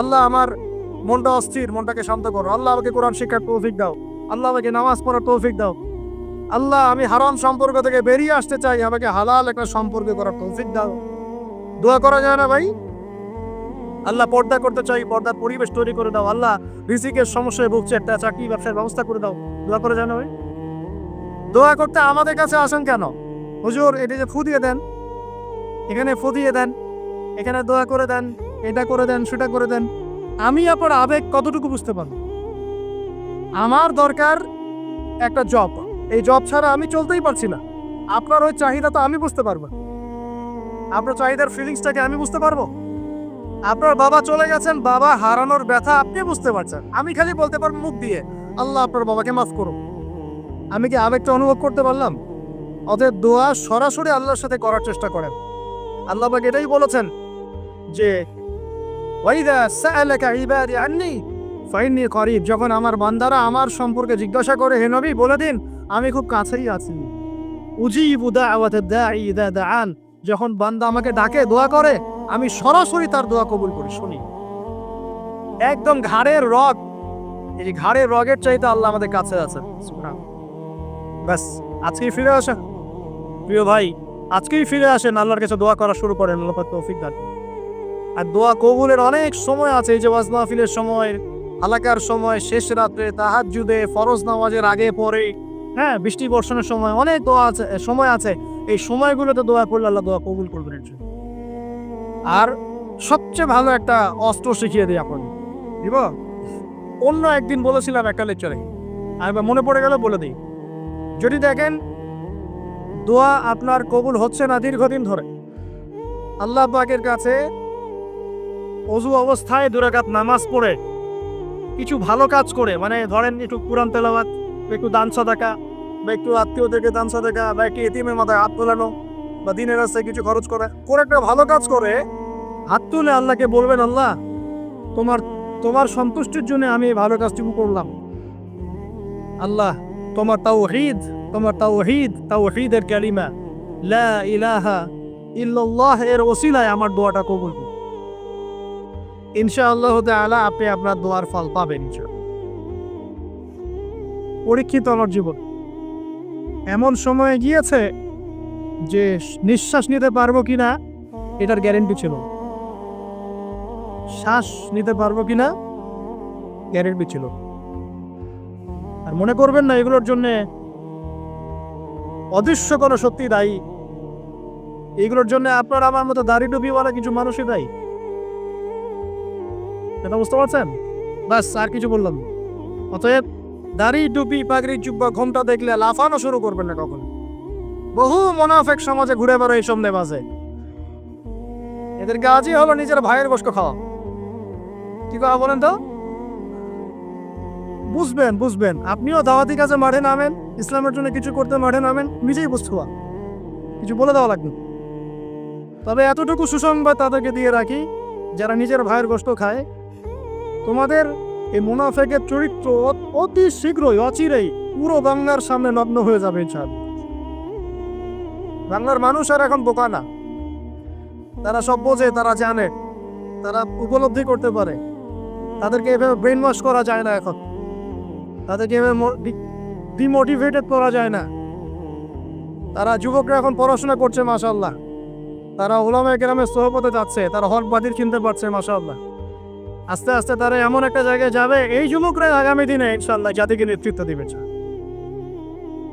আল্লাহ আমার মনটা অস্থির, মনটাকে শান্ত করো। আল্লাহ আমাকে কোরআন শিক্ষার তৌফিক দাও। আল্লাহ আমাকে নামাজ পড়ার তৌফিক দাও। আল্লাহ আমি হারাম সম্পর্ক থেকে বেরিয়ে আসতে চাই, আমাকে হালাল একটা সম্পর্ক করার তৌফিক দাও। দোয়া করা যায় না ভাই? আল্লাহ পর্দা করতে চাই, পর্দার পরিবেশ তৈরি করে দাও। আল্লাহ রিজিকের সমস্যায় ভুগছে, একটা চাকরি ব্যবসার ব্যবস্থা করে দাও। দোয়া করা যায় না ভাই? দোয়া করতে আমাদের কাছে আসেন কেন? হুজুর এটা যে ফু দিয়ে দেন, এখানে ফু দিয়ে দেন, এখানে দোয়া করে দেন, এটা করে দেন, সেটা করে দেন। আমি আপনার আবেগ কতটুকু বুঝতে পারবো? আমার দরকার একটা জব, এই জব ছাড়া আমি চলতেই পারছি না। আপনার ওই চাহিদা তো আমি বুঝতে পারবো, আপনার চাহিদার ফিলিংসটাকে আমি বুঝতে পারবো। আপনার বাবা চলে গেছেন, বাবা হারানোর ব্যথা আপনি বুঝতে পারছেন। আমি খালি বলতে পারবো মুখ দিয়ে আল্লাহ আপনার বাবাকে মাফ করুন। আমি কি আবেগটা অনুভব করতে পারলাম? অতএব দোয়া সরাসরি আল্লাহর সাথে করার চেষ্টা করেন। আল্লাহ পাক এটাই বলেছেন যে ওয়াইদা সাআলাকা ইবাদি আন্নী ফাইন্নী করিব, যখন আমার বান্দারা আমার সম্পর্কে জিজ্ঞাসা করে হে নবী বলে দিন আমি খুব কাছেই আছি। উজিবু দাওয়াতাদ দাঈ ইযা দাআন, যখন বান্দা আমাকে ডাকে দোয়া করে আমি সরাসরি তার দোয়া কবুল করি। শুনি একদম ঘাড়ের রগ, এই ঘাড়ের রগের চাইতে আল্লাহ আমাদের কাছে আছেন। ব্যাস আজকেই ফিরে আসেন প্রিয় ভাই, আজকেই ফিরে আসেন, আল্লাহর কাছে দোয়া করা শুরু করেন। আল্লাহ পাক তৌফিক দান। আর দোয়া কবুলের অনেক সময় আছে, এই যে ওয়াজ মাহফিলের সময়, হালাকার সময়, শেষ রাত্রে, তাহাজ্জুদে, ফরজ নামাজের আগে পরে, হ্যাঁ বৃষ্টি বর্ষণের সময়, অনেক দোয়া আছে, সময় আছে। এই সময়গুলোতে দোয়া করলে আল্লাহ দোয়া কবুল করবেন। আর সবচেয়ে ভালো একটা অস্ত্র শিখিয়ে দিই আপনাকে, দিব। অন্য একদিন বলেছিলাম একটা লেকচারে, আর মনে পড়ে গেল বলে দিই। যদি দেখেন দোয়া আপনার কবুল হচ্ছে না দীর্ঘদিন ধরে, আল্লাহ পাকের কাছে ওযু অবস্থায় 2 রাকাত নামাজ পড়ে কিছু ভালো কাজ করে, মানে ধরেন একটু কুরআন তেলাওয়াত, একটু দান সাদাকা, বা একটু আত্মীয়দেরকে দান সাদাকা, বা একটু এতিমের মাথায় হাত তোলানো, বা দিনের রাস্তায় কিছু খরচ করে একটা ভালো কাজ করে হাত তুলে আল্লাহকে বলবেন আল্লাহ তোমার সন্তুষ্টির জন্য আমি এই ভালো কাজটুকু করলাম। আল্লাহ তোমার তাওহীদের কালিমা লা ইলাহা ইল্লাল্লাহ এর ওসিলায় আমার দোয়াটা কবুল করুন। ইনশাআল্লাহ তাআলা আপনি আপনার দোয়ার ফল পাবেন। পরীক্ষিত আমার জীবন এমন সময়ে গিয়েছে যে নিঃশ্বাস নিতে পারবো কিনা এটার গ্যারেন্টি ছিল, শ্বাস নিতে পারবো কিনা গ্যারেন্টি ছিল। আর মনে করবেন না এগুলোর জন্য অদৃশ্য কোনো শক্তি দায়ী, এগুলোর জন্য আপনার আমার মতো দাড়ি টুপিওয়ালা কিছু মানুষই দায়ী। এটা বুঝতে পারছেন? বাস আর কিছু বললাম। অতএব দাড়ি টুপি পাগড়ি জুব্বা ঘোমটা দেখলে লাফানো শুরু করবেন না কখনো। বহু মুনাফিক সমাজে ঘুরে বেড়ায় এই সন্দেহ আছে, এদের কাজই হলো নিজের ভাইয়ের গোশত খাওয়া। কি কথা বলেন তো? বুঝবেন আপনিও দাওয়াতি কাজে মাঠে নামেন, ইসলামের জন্য কিছু করতে মাঠে নামেন, নিজেই বুঝতে কিছু বলে দেওয়া লাগবে। তবে এতটুকু সুসংবাদ তাদেরকে দিয়ে রাখি, যারা নিজের ভাইয়ের গোশত খায়, তোমাদের এই মুনাফিকের চরিত্র অতি শীঘ্রই অচিরেই পুরো বাংলার সামনে নগ্ন হয়ে যাবে। বাংলার মানুষ আর এখন বোকা না, তারা সব বোঝে, তারা জানে, তারা উপলব্ধি করতে পারে। তাদেরকে এভাবে ব্রেন ওয়াশ করা যায় না, এখন তাদেরকে এভাবে ডিমোটিভেটেড করা যায় না। তারা যুবকরা এখন পড়াশোনা করছে মাশাআল্লাহ, তারা উলামায়ে কেরামের সোহবতে যাচ্ছে, তারা হক বাতিল চিনতে পারছে মাশাআল্লাহ। আস্তে আস্তে তারা এমন একটা জায়গায় যাবে, এই যুবকরা আগামী দিনে ইনশাআল্লাহ জাতিকে নেতৃত্ব দিবে।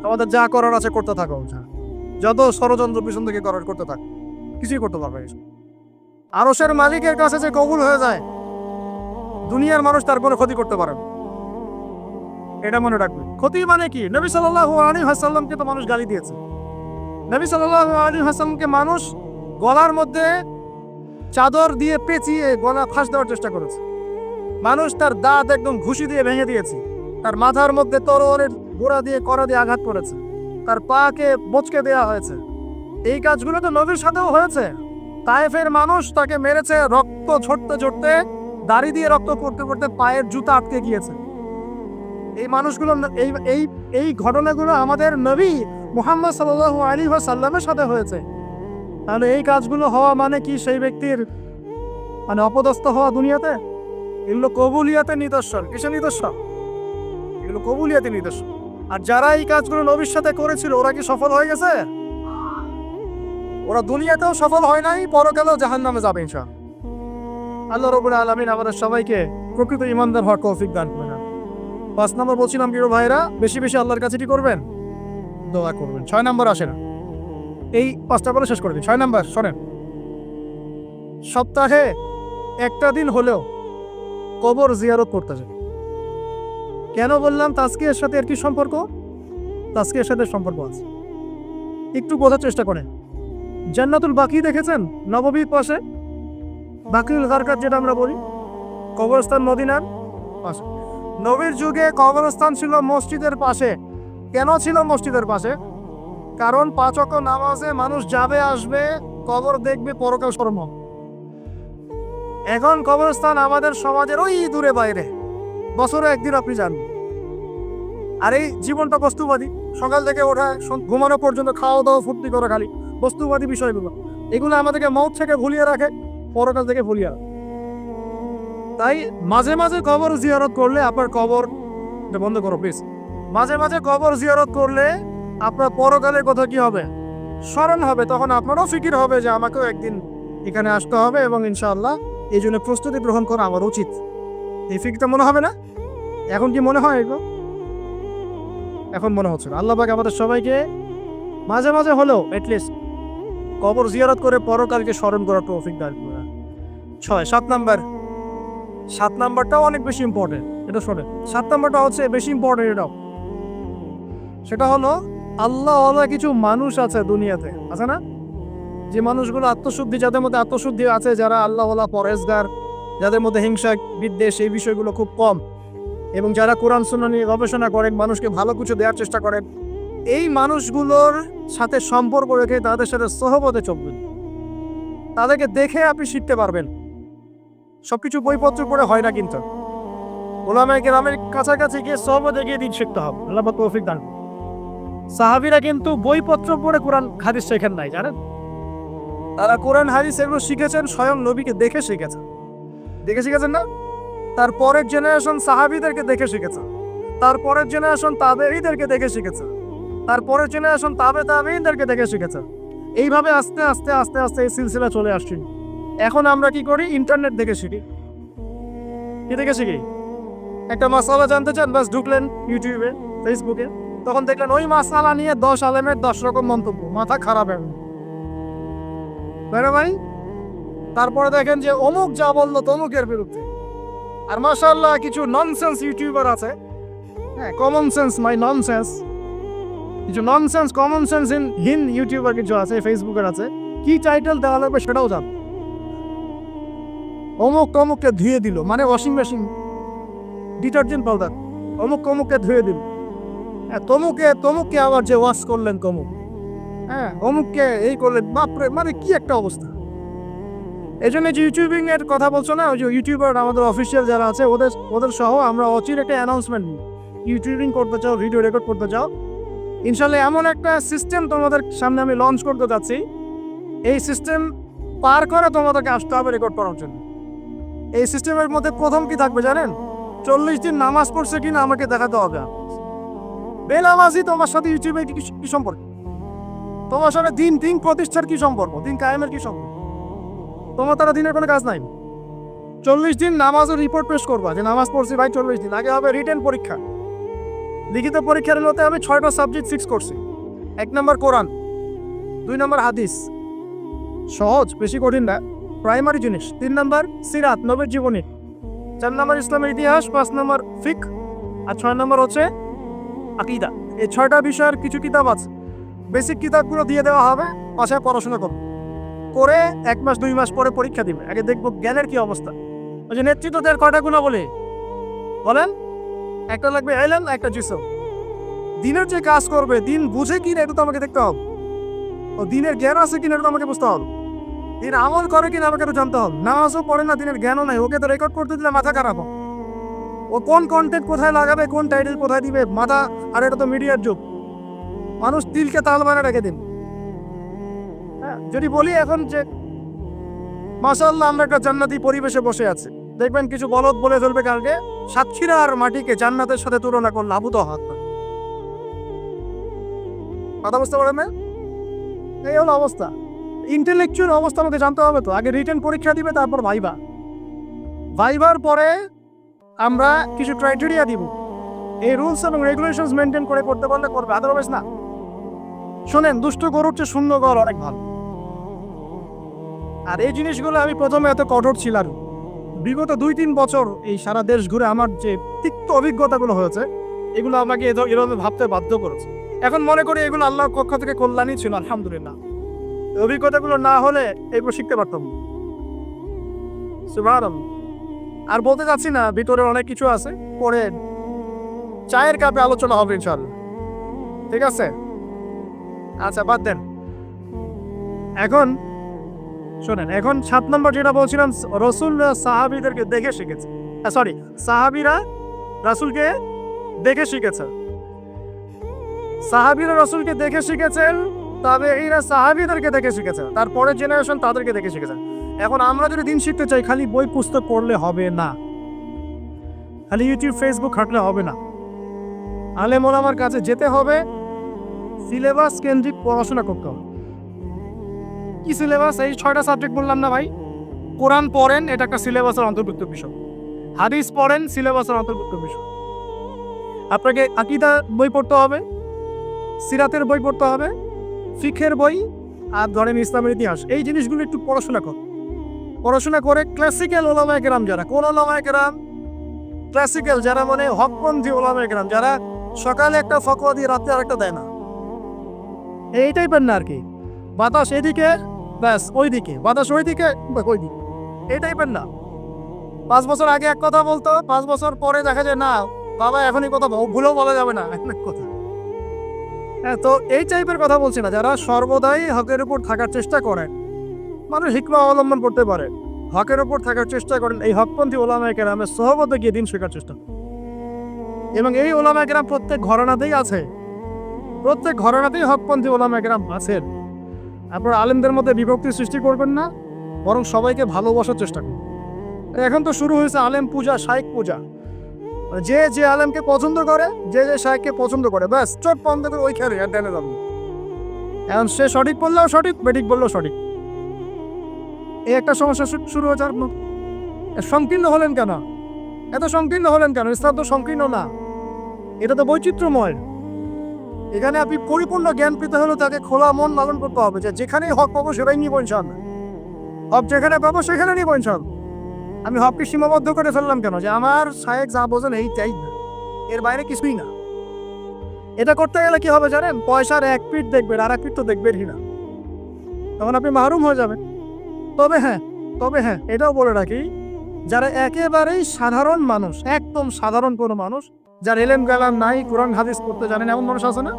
আমাদের যা করার আছে করতে থাকো, যত ষড়যন্ত্র পিছন থেকে করতে থাকো, কিছুই করতে পারবে। আরশের মালিকের কাছে যে কবুল হয়ে যায়, দুনিয়ার মানুষ তার কোনো ক্ষতি করতে পারে না, এটা মনে রাখবে। ক্ষতি মানে কি? নবী সাল্লাল্লাহু আলাইহি ওয়াসাল্লামকে তো মানুষ গালি দিয়েছে, নবী সাল্লাল্লাহু আলাইহি ওয়াসাল্লামকে মানুষ গলার মধ্যে চাদর দিয়ে পেঁচিয়ে গলা ফাঁস দেওয়ার চেষ্টা করেছে, মানুষ তার দাঁত একদম ঘুষি দিয়ে ভেঙে দিয়েছে, তার মাথার মধ্যে তরোয়ারের গোড়া দিয়ে কড়া দিয়ে আঘাত করেছে, তার পাকে বচকে দেওয়া হয়েছে, এই কাজগুলো তো নবীর সাথেও হয়েছে। তায়েফের মানুষ তাকে মেরেছে, রক্ত ঝরতে ঝরতে, দাড়ি দিয়ে রক্ত পড়তে পড়তে পায়ের জুতা আটকে গিয়েছে। এই মানুষগুলো, এই এই এই ঘটনাগুলো আমাদের নবী মুহাম্মদ সাল্লাল্লাহু আলাইহি ওয়াসাল্লামের সাথে হয়েছে। তাহলে এই কাজগুলো হওয়া মানে কি সেই ব্যক্তির মানে অপদস্থ হওয়া দুনিয়াতে? এগুলো কবুলিয়াতের নিদর্শন। কিসের নিদর্শন? এগুলো কবুলিয়াতের নিদর্শন। আর যারা এই কাজগুলো নবীর সাথে করেছিল ওরা কি সফল হয়ে গেছে? ওরা দুনিয়াতেও সফল হয় নাই, পরকালেও জাহান্নামে যাবে ইনশাআল্লাহ। আল্লাহ রাব্বুল আলামিন আমাদের সবাইকে প্রকৃত ঈমানদার হওয়ার তৌফিক দান করুন। 5 নম্বর বলছিলাম প্রিয় ভাইরা, বেশি বেশি আল্লাহর কাছে কি করবেন? দোয়া করবেন। 6 নম্বর আসেন, এই 5টা বলে শেষ করে দিন। 6 নম্বর শোনেন, সপ্তাহে একটা দিন হলেও কবর জিয়ারত করতে যান। কেন বললাম তাজকিয়ার সাথে এর কি সম্পর্ক? তাজকিয়ার সাথে সম্পর্ক আছে, একটু বোঝার চেষ্টা করেন। জান্নাতুল বাকি দেখেছেন? নববীর পাশে বাকিউল গারকাত যেটা আমরা বলি, কবরস্থান মদিনার পাশে। নবীর যুগে কবরস্থান ছিল মসজিদের পাশে। কেন ছিল মসজিদের পাশে? কারণ 5 ওয়াক্ত নামাজে মানুষ যাবে আসবে, কবর দেখবে, পরকাল শর্ম। এখন কবরস্থান আমাদের সমাজের ওই দূরে বাইরে, বছরে একদিন আপনি যান। আর এই জীবনটা বস্তুবাদী, সকাল থেকে ওঠা ঘুমানো পর্যন্ত খাওয়া দাওয়া ফুর্তি করা, খালি বস্তুবাদী বিষয়গুলো। এগুলো আমাদেরকে মৌত থেকে ভুলিয়ে রাখে, পরকাল থেকে ভুলিয়ে রাখে। তাই মাঝে মাঝে কবর জিয়ারত করলে আপনার কবর, বন্ধ করো প্লিজ, মাঝে মাঝে কবর জিয়ারত করলে আপনার পরকালের কথা কি হবে? স্মরণ হবে। তখন আপনারও ফিকির হবে যে আমাকেও একদিন এখানে আসতে হবে এবং ইনশাআল্লাহ এই জন্য প্রস্তুতি গ্রহণ করা আমার উচিত। এই ফিকিরটা মনে হবে না? এখন কি মনে হয় এগুলো? এখন মনে হচ্ছে না। আল্লাহ পাক আমাদের সবাইকে মাঝে মাঝে হলেও অ্যাটলিস্ট কবর জিয়ারত করে পরকালকে স্মরণ করার তৌফিক দান করুন। 7 নাম্বার, 7 নাম্বারটাও অনেক বেশি ইম্পর্টেন্ট। এটা শোনেন, 7 নাম্বারটা হচ্ছে বেশি ইম্পর্টেন্ট। এটাও সেটা হলো আল্লাহ কিছু মানুষ আছে দুনিয়াতে, আছে না? যে মানুষগুলো আত্মশুদ্ধি, যাদের মধ্যে আত্মশুদ্ধি আছে, যারা আল্লাহওয়ালা পরেজগার, যাদের মধ্যে হিংসা বিদ্বেষ এই বিষয়গুলো খুব কম, এবং যারা কোরআন সুন্নাহ নিয়ে গবেষণা করেন, মানুষকে ভালো কিছু দেওয়ার চেষ্টা করেন, এই মানুষগুলোর সাথে সম্পর্ক রেখে তাদের সাথে সহবতে চলবেন। তাদেরকে দেখে আপনি শিখতে পারবেন। সবকিছু বইপত্র পড়ে হয় না, কিন্তু ওলামায়ে কেরামের কাছাকাছি গিয়ে সহবতে গিয়ে দিন শিখতে হবে। আল্লাহ পাক তৌফিক দান। সাহাবীরা কিন্তু বইপত্র পড়ে কোরআন হাদিস শেখেন নাই, জানেন? তারা কোরআন হাদিস এগুলো শিখেছেন স্বয়ং নবীকে দেখে শিখেছেন। দেখে শিখেছেন না? তারপরের জেনারেশন সাহাবীদেরকে দেখে শিখেছে, তারপরের জেনারেশন তাবেঈদেরকে দেখে শিখেছে, তারপরের জেনারেশন তাবেঈদেরকে দেখে শিখেছে। এইভাবে আস্তে আস্তে আস্তে আস্তে এই সিলসিলা চলে আসছে। এখন আমরা কি করি? ইন্টারনেট দেখে শিখি। কি দেখে শিখি? একটা মাসালা জানতে চান, বাস ঢুকলেন ইউটিউবে, ফেসবুকে, তখন দেখলেন ওই মাসালা নিয়ে 10 আলেমের 10 রকম মন্তব্য। মাথা খারাপ এখন, তাই না ভাই? তারপরে দেখেন যে অমুক যা বললো তমুকের বিরুদ্ধে। আর মাশাআল্লাহ কিছু ননসেন্স ইউটিউবার আছে, হ্যাঁ, কমন সেন্স মাই ননসেন্স, কিছু ননসেন্স কমন সেন্স হীন ইউটিউবার কিছু আছে, ফেসবুকের আছে। কি টাইটেল দেওয়া লাগবে সেটাও জান। অমুক তমুককে ধুয়ে দিল, মানে ওয়াশিং মেশিন, ডিটারজেন্ট পাউডার, অমুক তমুককে ধুয়ে দিল। হ্যাঁ, তমুককে আবার যে ওয়াশ করলেন তমুক, হ্যাঁ, অমুককে এই করলেন, বাপরে, মানে কি একটা অবস্থা। এই জন্য যে ইউটিউবিং এর কথা বলছো না, ওই যে ইউটিউবার আমাদের অফিসিয়াল যারা আছে ওদের সহ আমরা অচির একটা অ্যানাউন্সমেন্ট নিই। ইউটিউবিং করতে চাও, ভিডিও রেকর্ড করতে চাও, ইনশাল্লাহ এমন একটা সিস্টেম তোমাদের সামনে আমি লঞ্চ করতে যাচ্ছি। এই সিস্টেম পার করে তোমাদেরকে আসতে হবে রেকর্ড করার জন্য। এই সিস্টেমের মধ্যে প্রথম কি থাকবে জানেন? 40 দিন নামাজ পড়ছে কিনা আমাকে দেখাতে হবে। বেনামাজি তোমার সাথে ইউটিউবে কি সম্পর্ক? তোমার সাথে দিন প্রতিষ্ঠার কি সম্পর্ক? দিন কায়েমের কি সম্পর্ক? তোমার তারা দিনের কোনো কাজ নাই। 40 দিন নামাজের রিপোর্ট পেশ করবা যে নামাজ পড়ছি ভাই 40 দিন। আগে হবে রিটেন পরীক্ষা, লিখিত পরীক্ষার হতে আমি 6টা সাবজেক্ট ফিক্স করছি। 1 নম্বর কোরআন, 2 নম্বর হাদিস, সহজ, বেশি কঠিন না, প্রাইমারি জিনিস। 3 নম্বর সিরাত, নবীর জীবনী। 4 নম্বর ইসলামের ইতিহাস, 5 নম্বর ফিকহ, আর 6 নম্বর হচ্ছে আকীদা। এই 6টা বিষয়ের কিছু কিতাব আছে, বেসিক কিতাবগুলো দিয়ে দেওয়া হবে, পাশায় পড়াশোনা করে 1 মাস 2 মাস পরে পরীক্ষা দিবে। আগে দেখবো জ্ঞানের কি অবস্থা। ওই যে নেতৃত্বদের কয়টা গুণ বলেন? একটা লাগবে ইলম, একটা জিসম। দিনের যে কাজ করবে দিন বুঝে কি না এটা তো আমাকে দেখতে হবে। ও দিনের জ্ঞান আছে কিনা এটা তো আমাকে বুঝতে হবে, দিন আমল করে কিনা আমাকে তো জানতে হবে। নামাজও পড়ে না, দিনের জ্ঞানও নাই, ওকে তো রেকর্ড করতে দিলে মাথা খারাপ হবে। ও কোন কন্টেন্ট কোথায় লাগাবে, কোন টাইটেল কোথায় দিবে মাথা। আর এটা তো মিডিয়ার যুগ, মানুষ দিলকে তাল বানা রেখে দিন। হ্যাঁ, যদি বলি এখন যে মাশাআল্লাহ আমরা একটা জান্নাতি পরিবেশে বসে আছি, দেখবেন কিছু বলদ বলে চলবে কালকে সাতক্ষীরা আর মাটিকে জান্নাতের সাথে তুলনা করলে আবু তো হাত কথা বুঝতে পারেন না? এই হলো অবস্থা। ইন্টেলেকচুয়াল অবস্থা আমাকে জানতে হবে তো। আগে রিটেন পরীক্ষা দিবে, তারপর ভাইবা, ভাইবার পরে আমরা কিছু ক্রাইটেরিয়া দিব। এই রুলস এবং রেগুলেশনস মেনটেন করে করতে পারলে করবে, আদারওয়াইজ না। শোনেন, দুষ্ট গরুর চেয়ে শূন্য গর অনেক ভালো। আর এই জিনিসগুলো আমি প্রথমে এত কঠোর ছিলাম, বিগত 2-3 বছর এই সারা দেশ ঘুরে আমার যে তিক্ত অভিজ্ঞতাগুলো হয়েছে, এগুলো আমাকে এভাবে ভাবতে বাধ্য করেছে। এখন মনে করি এগুলো আল্লাহর পক্ষ থেকে কল্যাণই ছিল, আলহামদুলিল্লাহ। অভিজ্ঞতাগুলো না হলে এগুলো শিখতে পারতাম না। সুবহানাল্লাহ। আর বলতে চাচ্ছি না, ভিতরে অনেক কিছু আছে, পরে চায়ের কাপে আলোচনা হবে ইনশাআল্লাহ, ঠিক আছে? আচ্ছা, বাদ দেন। এখন শোনেন, এখন 7 নম্বর যেটা বলছিলাম, রসুল সাহাবীদেরকে দেখে শিখেছে। সরি, সাহাবীরা রাসূলকে দেখে শিখেছে। সাহাবীরা রাসূলকে দেখে শিখেছেন, তাবেঈরা সাহাবীদেরকে দেখে শিখেছে, তারপরের জেনারেশন তাদেরকে দেখে শিখেছে। এখন আমরা যদি দিন শিখতে চাই, খালি বই পুস্তক পড়লে হবে না, খালি ইউটিউব ফেসবুক ঘাঁটলে হবে না। আলেম ওলামার কাছে যেতে হবে, সিলেবাস কেন্দ্রিক পড়াশোনা করতে হবে। কি সিলেবাস? এই 6টা সাবজেক্ট বললাম না ভাই? কোরআন পড়েন, এটা একটা সিলেবাসের অন্তর্ভুক্ত বিষয়। হাদিস পড়েন, সিলেবাসের অন্তর্ভুক্ত বিষয়। আপনাকে আকীদা বই পড়তে হবে, সিরাতের বই পড়তে হবে, ফিকহের বই, আর ধরেন ইসলামের ইতিহাস। এই জিনিসগুলো একটু পড়াশোনা করে ক্লাসিক্যাল ওলামায়ে কেরাম যারা, কোন ওলামায়ে কেরাম? ক্লাসিক্যাল যারা, মানে হকপন্থী ওলামায়ে কেরাম যারা সকালে একটা ফতোয়া দিয়ে রাতে আরেকটা দেয় না, এই টাইপের না আর কি। বাতাস এদিকে ব্যাস ওইদিকে, বাতাস ওইদিকে ওইদিকে, এই টাইপের না। 5 বছর আগে এক কথা বলতো, 5 বছর পরে দেখা যায় না, বাবা এখনই কথা ভুলেও বলা যাবে না এক কথা। হ্যাঁ, তো এই টাইপের কথা বলছি না, যারা সর্বদাই হকের উপর থাকার চেষ্টা করে, মানুষ হিকমা অবলম্বন করতে পারে, হকের উপর থাকার চেষ্টা করেন, এই হকপন্থী ওলামায়ে কেরামের সোহবতে গিয়ে দিন শেখার চেষ্টা। এবং এই ওলামায়ে কেরাম প্রত্যেক ঘরানাতেই আছে, প্রত্যেক ঘরানাতেই হকপন্থী ওলামায়ে কেরাম আছেন। আপনার আলেমদের মধ্যে বিভক্তি সৃষ্টি করবেন না, বরং সবাইকে ভালোবাসার চেষ্টা করুন। এখন তো শুরু হয়েছে আলেম পূজা, শাইখ পূজা। যে যে আলেমকে পছন্দ করে, যে যে শাইখকে পছন্দ করে, ব্যাস চোখ বন্ধ করে ওই খেলে আর টেনে যাবেন। এখন সে সঠিক বললেও সঠিক, বেঠিক বললেও সঠিক। এই একটা সমস্যা শুরু হয়েছে। আর সংকীর্ণ হলেন কেন? এত সংকীর্ণ হলেন কেন? ইসলাম তো সংকীর্ণ না, এটা তো বৈচিত্র্যময়। এখানে আপনি পরিপূর্ণ জ্ঞান পেতে হলে তাকে খোলা মন লালন করতে হবে, যে যেখানেই হক পাবো সেটাই নিব ইনশাআল্লাহ, হক যেখানে পাবো সেখানে নিব ইনশাআল্লাহ। আমি হককে সীমাবদ্ধ করে ফেললাম কেন? যে আমার শায়েখ যা বোঝেন এই চাই না, এর বাইরে কিছুই না। এটা করতে গেলে কি হবে জানেন? পয়সার এক পিঠ দেখবেন, আর এক পিঠ তো দেখবেনই না, তখন আপনি মাহরুম হয়ে যাবেন। তবে হ্যাঁ, এটাও বলে রাখি, যারা একেবারেই সাধারণ মানুষ, একদম সাধারণ কোনো মানুষ, যার এলেম গালাম নাই, কোরআন হাদিস পড়তে জানেন, এমন মানুষ আছে না,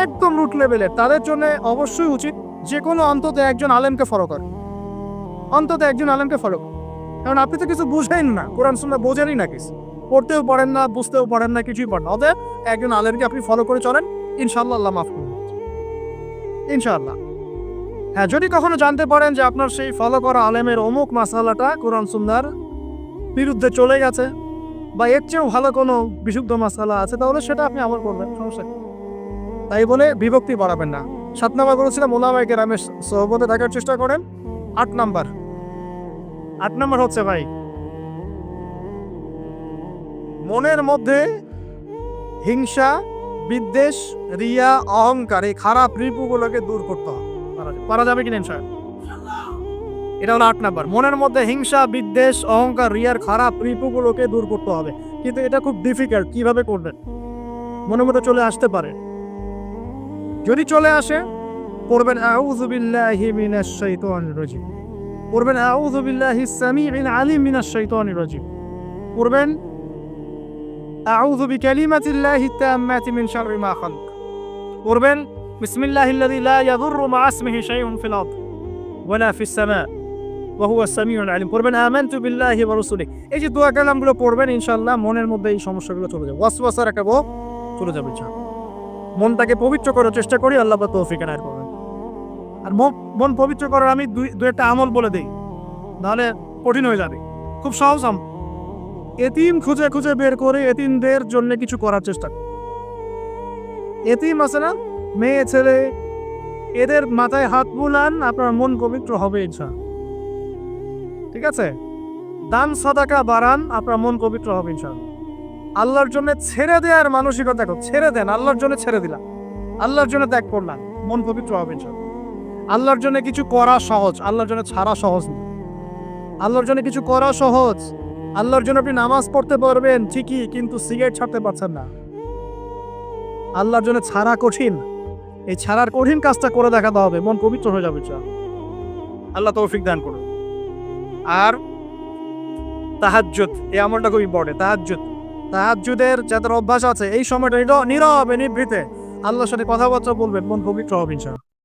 একদম রুট লেভেলের, তাদের জন্য অবশ্যই উচিত যে কোনো অন্তত একজন আলেমকে ফলো করে, অন্তত একজন আলেমকে ফলো করে। কারণ আপনি তো কিছু বুঝেন না, কোরআন সুন্নাহ বোঝেনই না, কিছু পড়তেও পারেন না, বুঝতেও পারেন না, কিছুই পারেন না। অতএব একজন আলেমকে আপনি ফলো করে চলেন, ইনশাআল্লাহ আল্লাহ মাফ করবেন, ইনশাআল্লাহ। হ্যাঁ, যদি কখনো জানতে পারেন যে আপনার সেই ফলো করা আলেমের অমুক মাসালাটা কোরআন সুন্নাহর বিরুদ্ধে চলে গেছে, বা এর চেয়েও ভালো কোনো বিশুদ্ধ মাসালা আছে, তাহলে সেটা আপনি আমল করবেন, সমস্যা নেই। তাই বলে বিভক্তি বাড়াবেন না। 7 নাম্বার বলেছিলাম ওলামায়ে কেরামের সোহবতে থাকার চেষ্টা করেন। 8 নাম্বার হচ্ছে ভাই, মনের মধ্যে হিংসা, বিদ্বেষ, রিয়া, অহংকার, এই খারাপ রিপুগুলোকে দূর করতে হবে। পারা যাবে কিনা ইনশাআল্লাহ? এটা হলো 8 নাম্বার। মনের মধ্যে হিংসা, বিদ্বেষ, অহংকার, রিয়ার খারাপ রিপুগুলোকে দূর করতে হবে। কিন্তু এটা খুব ডিফিকাল্ট। কিভাবে করবেন? মনের মধ্যে চলে আসতে পারে, যদি চলে আসে পড়বেন আউযু বিল্লাহি মিনাশ শাইতানির রাজিম, পড়বেন আউযু বিল্লাহিস সামিউল আলিম মিনাশ শাইতানির রাজিম, পড়বেন আউযু বিকালিমাতিল্লাহি তাম্মাতি মিন শাররি মা খালাক, পড়বেন বিসমিল্লাহিল্লাযী লা ইয়াদুররু মা'a ইসমিহি শাইউন ফিল আরদ ওয়ালা ফিস সামা ওয়া হুয়া সামিউল আলিম। পড়বেন আমানতু বিল্লাহি ওয়া রাসূলিহি। এই যে দোয়া কালামগুলো পড়বেন ইনশাআল্লাহ মনের মধ্যে এই সমস্যাগুলো চলে যাবে, ওয়াসওয়াসার একটা ভয় চলে যাবে ইনশাআল্লাহ। মনটাকে পবিত্র করার চেষ্টা করি, আল্লাহ পাক তৌফিক এনায়েত করবেন। আর মন পবিত্র করার আমি দুই একটা আমল বলে দেই, নাহলে কঠিন হয়ে যাবে। খুব সহজ আমল। এতিম খুঁজে খুঁজে বের করে এতিমদের জন্য কিছু করার চেষ্টা করুন। এতিম আছে না, মেয়ে ছেলে, এদের মাথায় হাত বুলান, আপনার মন পবিত্র হবে ইনশাআল্লাহ। ঠিক আছে, দান সাদাকা বাড়ান, আপনার মন পবিত্র হবে ইনশাআল্লাহ। আল্লাহর জন্য ছেড়ে দেওয়ার মানসিকতা দেখো, ছেড়ে দেন, আল্লাহর জন্য ছেড়ে দিলাম, আল্লাহর জন্য ত্যাগ করলাম, মন পবিত্র হবে ইনশাআল্লাহ। আল্লাহর জন্য কিছু করা সহজ, আল্লাহর জন্য ছাড়া সহজ না। আল্লাহর জন্য কিছু করা সহজ, আল্লাহর জন্য আপনি নামাজ পড়তে পারবেন ঠিকই, কিন্তু সিগারেট ছাড়তে পারছেন না। আল্লাহর জন্য ছাড়া কঠিন, এই ছাড়ার কঠিন কাজটা করে দেখাতে হবে, মন পবিত্র হয়ে যাবে ইনশাআল্লাহ। আল্লাহ তৌফিক দান করুন। আর তাহাজ্জুদ, এই আমলটা খুব ইম্পর্টেন্ট। তাহাজ্জুদের যাদের অভ্যাস আছে, এই সময়টা নীরবে নিভৃতে আল্লাহর সাথে কথাবার্তা বলবেন, মন পবিত্র হবে ইনশাআল্লাহ।